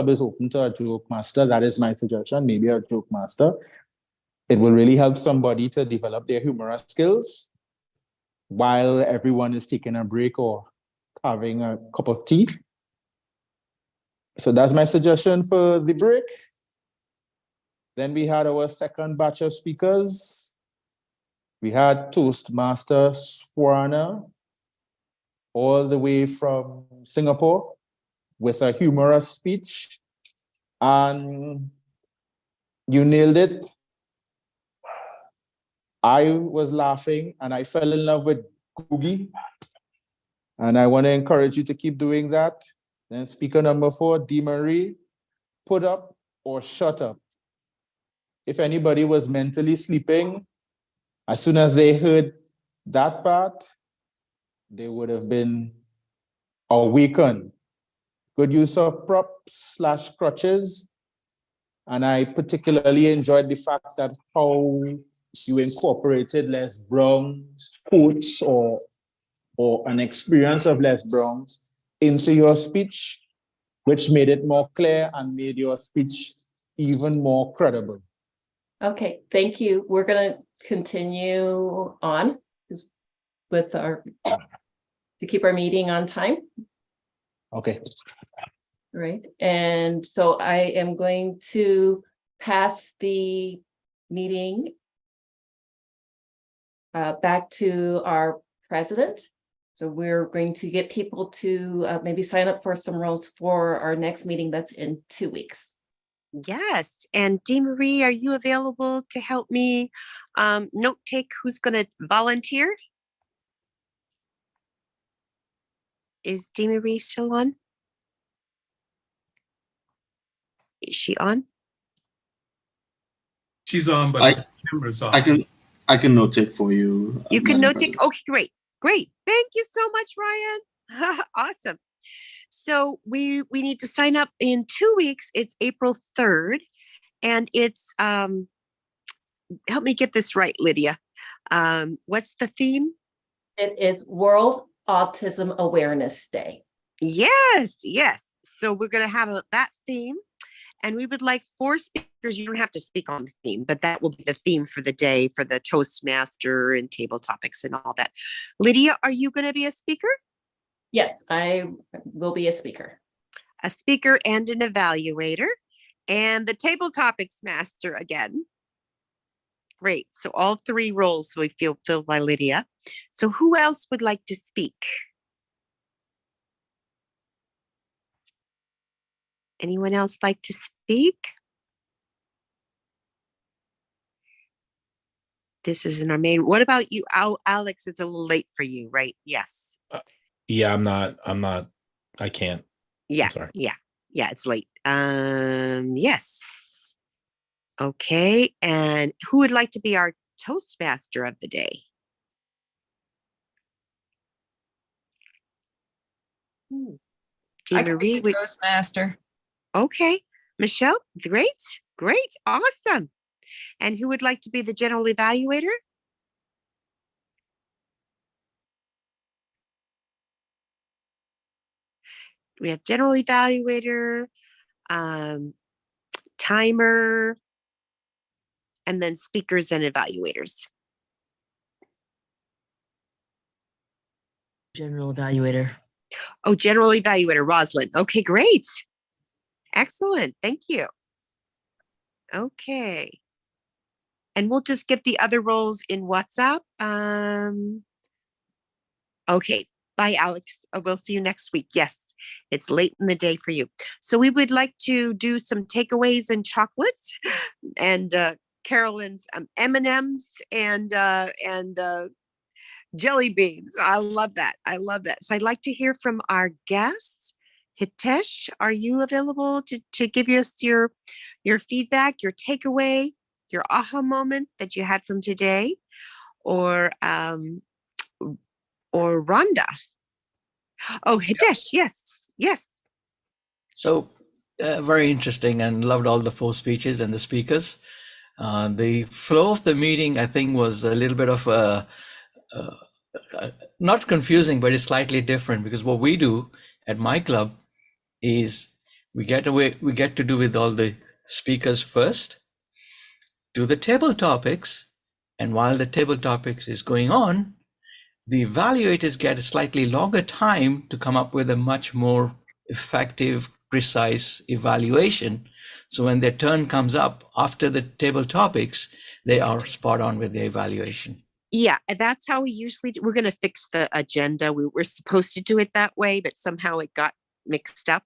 S6: is open to a joke master, that is my suggestion, maybe a joke master. It will really help somebody to develop their humorous skills while everyone is taking a break or having a cup of tea. So that's my suggestion for the break. Then we had our second batch of speakers. We had Toastmaster Swarna, all the way from Singapore, with a humorous speech. And You nailed it. I was laughing and I fell in love with Googie. And I want to encourage you to keep doing that. Then speaker number 4, Dee Marie, put up or shut up. If anybody was mentally sleeping, as soon as they heard that part, they would have been awakened. Good use of props/crutches. And I particularly enjoyed the fact that how you incorporated Les Brown's quotes or an experience of Les Brown's into your speech, which made it more clear and made your speech even more credible.
S2: Okay, thank you. We're going to continue on with to keep our meeting on time.
S6: Okay.
S2: Right. And so I am going to pass the meeting back to our president. So we're going to get people to maybe sign up for some roles for our next meeting that's in 2 weeks.
S5: Yes. And Dee Marie, are you available to help me note take who's going to volunteer? Is Dee Marie still on? Is she on?
S4: She's on, but the camera's off.
S1: I can note it for you.
S5: You can
S1: Madam
S5: note take.
S1: President.
S5: Okay, great. Great. Thank you so much, Ryan. Awesome. So we need to sign up in 2 weeks. It's April 3rd. And it's help me get this right, Lydia. What's the theme?
S2: It is World Autism Awareness Day.
S5: Yes, yes. So we're going to have that theme. And we would like 4 speakers. You don't have to speak on the theme, but that will be the theme for the day for the Toastmaster and table topics and all that. Lydia, are you going to be a speaker?
S2: Yes, I will be a speaker.
S5: A speaker and an evaluator. And the table topics master again. Great. So all 3 roles we feel filled by Lydia. So who else would like to speak? Anyone else like to speak? This isn't our main. What about you, Alex? It's a little late for you, right? Yes.
S11: Yeah, I'm not, I can't.
S5: Yeah.
S11: I'm sorry.
S5: Yeah, it's late. Yes. Okay. And who would like to be our Toastmaster of the day?
S3: I can be the Toastmaster.
S5: Okay. Michelle, great, awesome. And who would like to be the general evaluator? We have general evaluator, timer, and then speakers and evaluators.
S12: General evaluator.
S5: Oh, general evaluator, Rosalind. Okay, great. Excellent. Thank you. Okay. And we'll just get the other roles in WhatsApp. Okay. Bye, Alex. We'll see you next week. Yes, it's late in the day for you. So we would like to do some takeaways and chocolates and Carolyn's M&Ms and jelly beans. I love that. I love that. So I'd like to hear from our guests. Hitesh, are you available to give us your feedback, your takeaway, your aha moment that you had from today? Or Rhonda? Oh, Hitesh, yes.
S8: So very interesting, and loved all the 4 speeches and the speakers. The flow of the meeting, I think, was a little bit of not confusing, but it's slightly different, because what we do at my club is we get to do with all the speakers first, do the table topics, and while the table topics is going on, the evaluators get a slightly longer time to come up with a much more effective, precise evaluation. So when their turn comes up after the table topics, they are spot on with the evaluation.
S5: Yeah, and that's how we usually do. We're going to fix the agenda. We were supposed to do it that way, but somehow it got mixed up.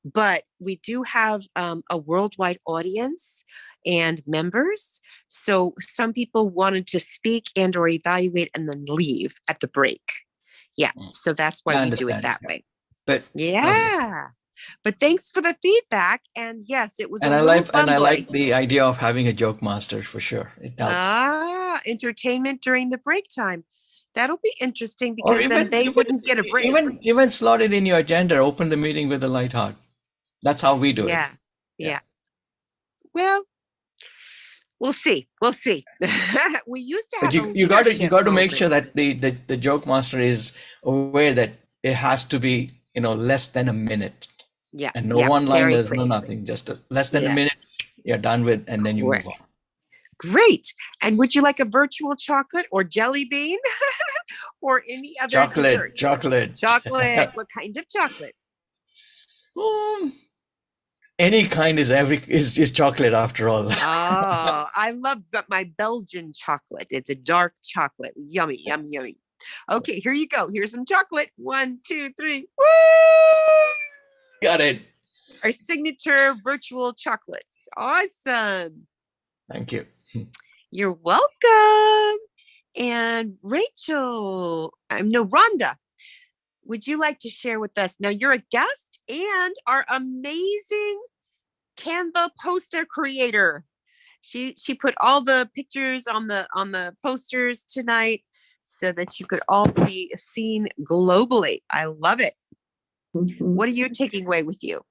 S5: But we do have a worldwide audience, and members. So some people wanted to speak and or evaluate and then leave at the break. Yeah, so that's why we do it that way.
S8: But
S5: yeah, but thanks for the feedback. And yes, it was
S8: and
S5: a
S8: I
S5: little
S8: like
S5: bumbling.
S8: the idea of having a joke master for sure. It helps.
S5: Entertainment during the break time. That'll be interesting
S8: Or
S5: because then they wouldn't get a break.
S8: Even slot it in your agenda. Open the meeting with a light heart. That's how we do it.
S5: Yeah. Well, we'll see. We'll see. We used to have.
S8: But you got to make sure that the joke master is aware that it has to be less than a minute.
S5: Yeah.
S8: And no one-liners,
S5: quick.
S8: no nothing. Just less than a minute. You're done with, and then you move on.
S5: Great. And would you like a virtual chocolate or jelly bean or any other dessert?
S8: Chocolate.
S5: What kind of chocolate?
S8: Any kind is chocolate after all.
S5: Oh, I love my Belgian chocolate. It's a dark chocolate. Yummy, yum, yummy. Okay, here you go. Here's some chocolate. 1, 2, 3. Woo!
S8: Got it.
S5: Our signature virtual chocolates. Awesome.
S8: Thank you.
S5: You're welcome. And Rachel, Rhonda, would you like to share with us? Now you're a guest and our amazing Canva poster creator. She put all the pictures on the posters tonight so that you could all be seen globally. I love it. What are you taking away with you?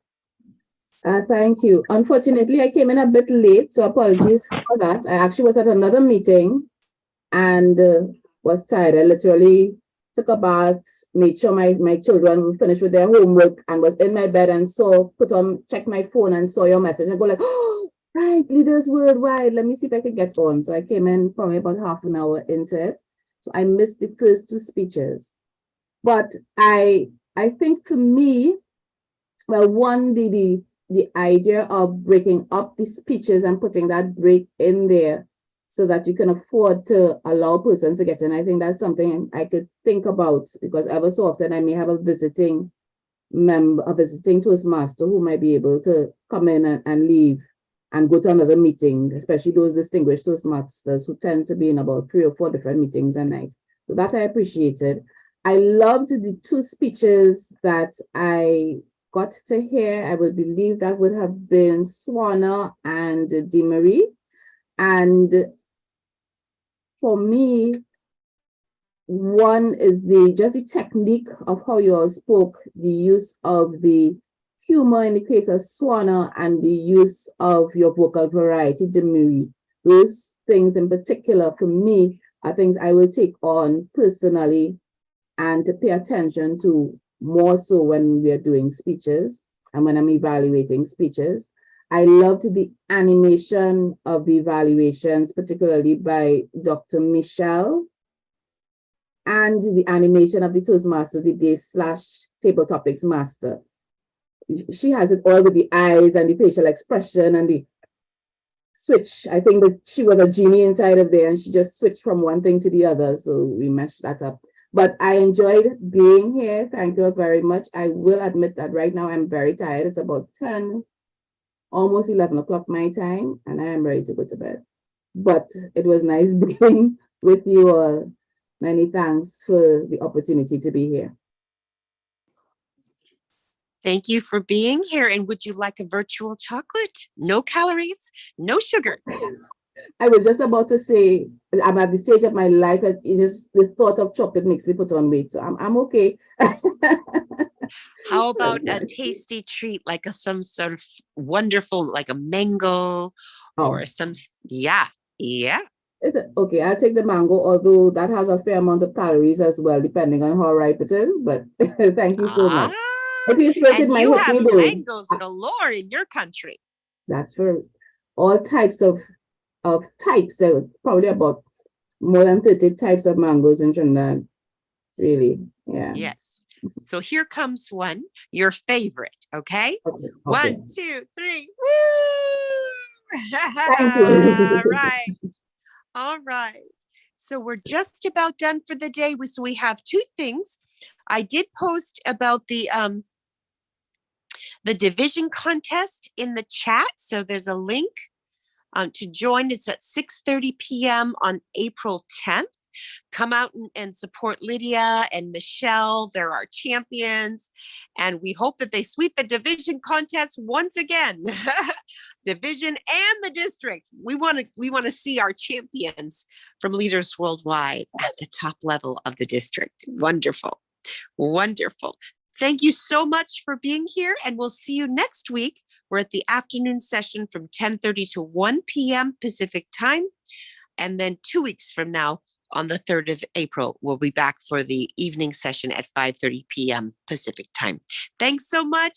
S15: Thank you. Unfortunately, I came in a bit late, so apologies for that. I actually was at another meeting and was tired. I literally took a bath, made sure my children were finished with their homework, and was in my bed and checked my phone and saw your message and go like, oh, right, Leaders Worldwide. Let me see if I can get on. So I came in probably about half an hour into it. So I missed the first 2 speeches. But I think for me, well, one, the idea of breaking up the speeches and putting that break in there so that you can afford to allow a person to get in. I think that's something I could think about, because ever so often I may have a visiting Toastmaster who might be able to come in and leave and go to another meeting, especially those distinguished Toastmasters who tend to be in about 3 or 4 different meetings a night. So that I appreciated. I loved the 2 speeches that I got to hear. I would believe that would have been Swana and DeMarie. And for me, one is just the technique of how you all spoke, the use of the humor in the case of Swana and the use of your vocal variety, DeMarie. Those things in particular for me are things I will take on personally and to pay attention to more so when we are doing speeches and when I'm evaluating speeches. I loved the animation of the evaluations, particularly by Dr. Michelle, and the animation of the Toastmaster of the Day / Table Topics Master. She has it all with the eyes and the facial expression and the switch. I think that she was a genie inside of there and she just switched from one thing to the other. So we meshed that up. But I enjoyed being here. Thank you very much. I will admit that right now I'm very tired. It's about 10, almost 11 o'clock my time, and I am ready to go to bed. But it was nice being with you all. Many thanks for the opportunity to be here.
S5: Thank you for being here. And would you like a virtual chocolate? No calories, no sugar.
S15: I was just about to say, I'm at the stage of my life that it just the thought of chocolate makes me put on weight. So I'm okay.
S5: How about a tasty treat, like some sort of wonderful, like a mango or some, yeah.
S15: Is it okay? I'll take the mango, although that has a fair amount of calories as well, depending on how ripe it is. But thank you so much. If you
S5: And you have mangoes galore in your country.
S15: That's for all types of types. There probably about more than 30 types of mangoes in Trinidad. Really, yeah.
S5: Yes. So here comes one, your favorite. Okay. 1, 2, 3. Woo!
S15: Thank you.
S5: All right. So we're just about done for the day. So we have 2 things. I did post about the division contest in the chat. So there's a link to join. It's at 6:30 p.m. on April 10th. Come out and support Lydia and Michelle. They're our champions. And we hope that they sweep the division contest once again. Division and the district. We want to see our champions from Leaders Worldwide at the top level of the district. Wonderful. Wonderful. Thank you so much for being here, and we'll see you next week. We're at the afternoon session from 10:30 to 1 p.m. Pacific time. And then 2 weeks from now, on the 3rd of April, we'll be back for the evening session at 5:30 p.m. Pacific time. Thanks so much.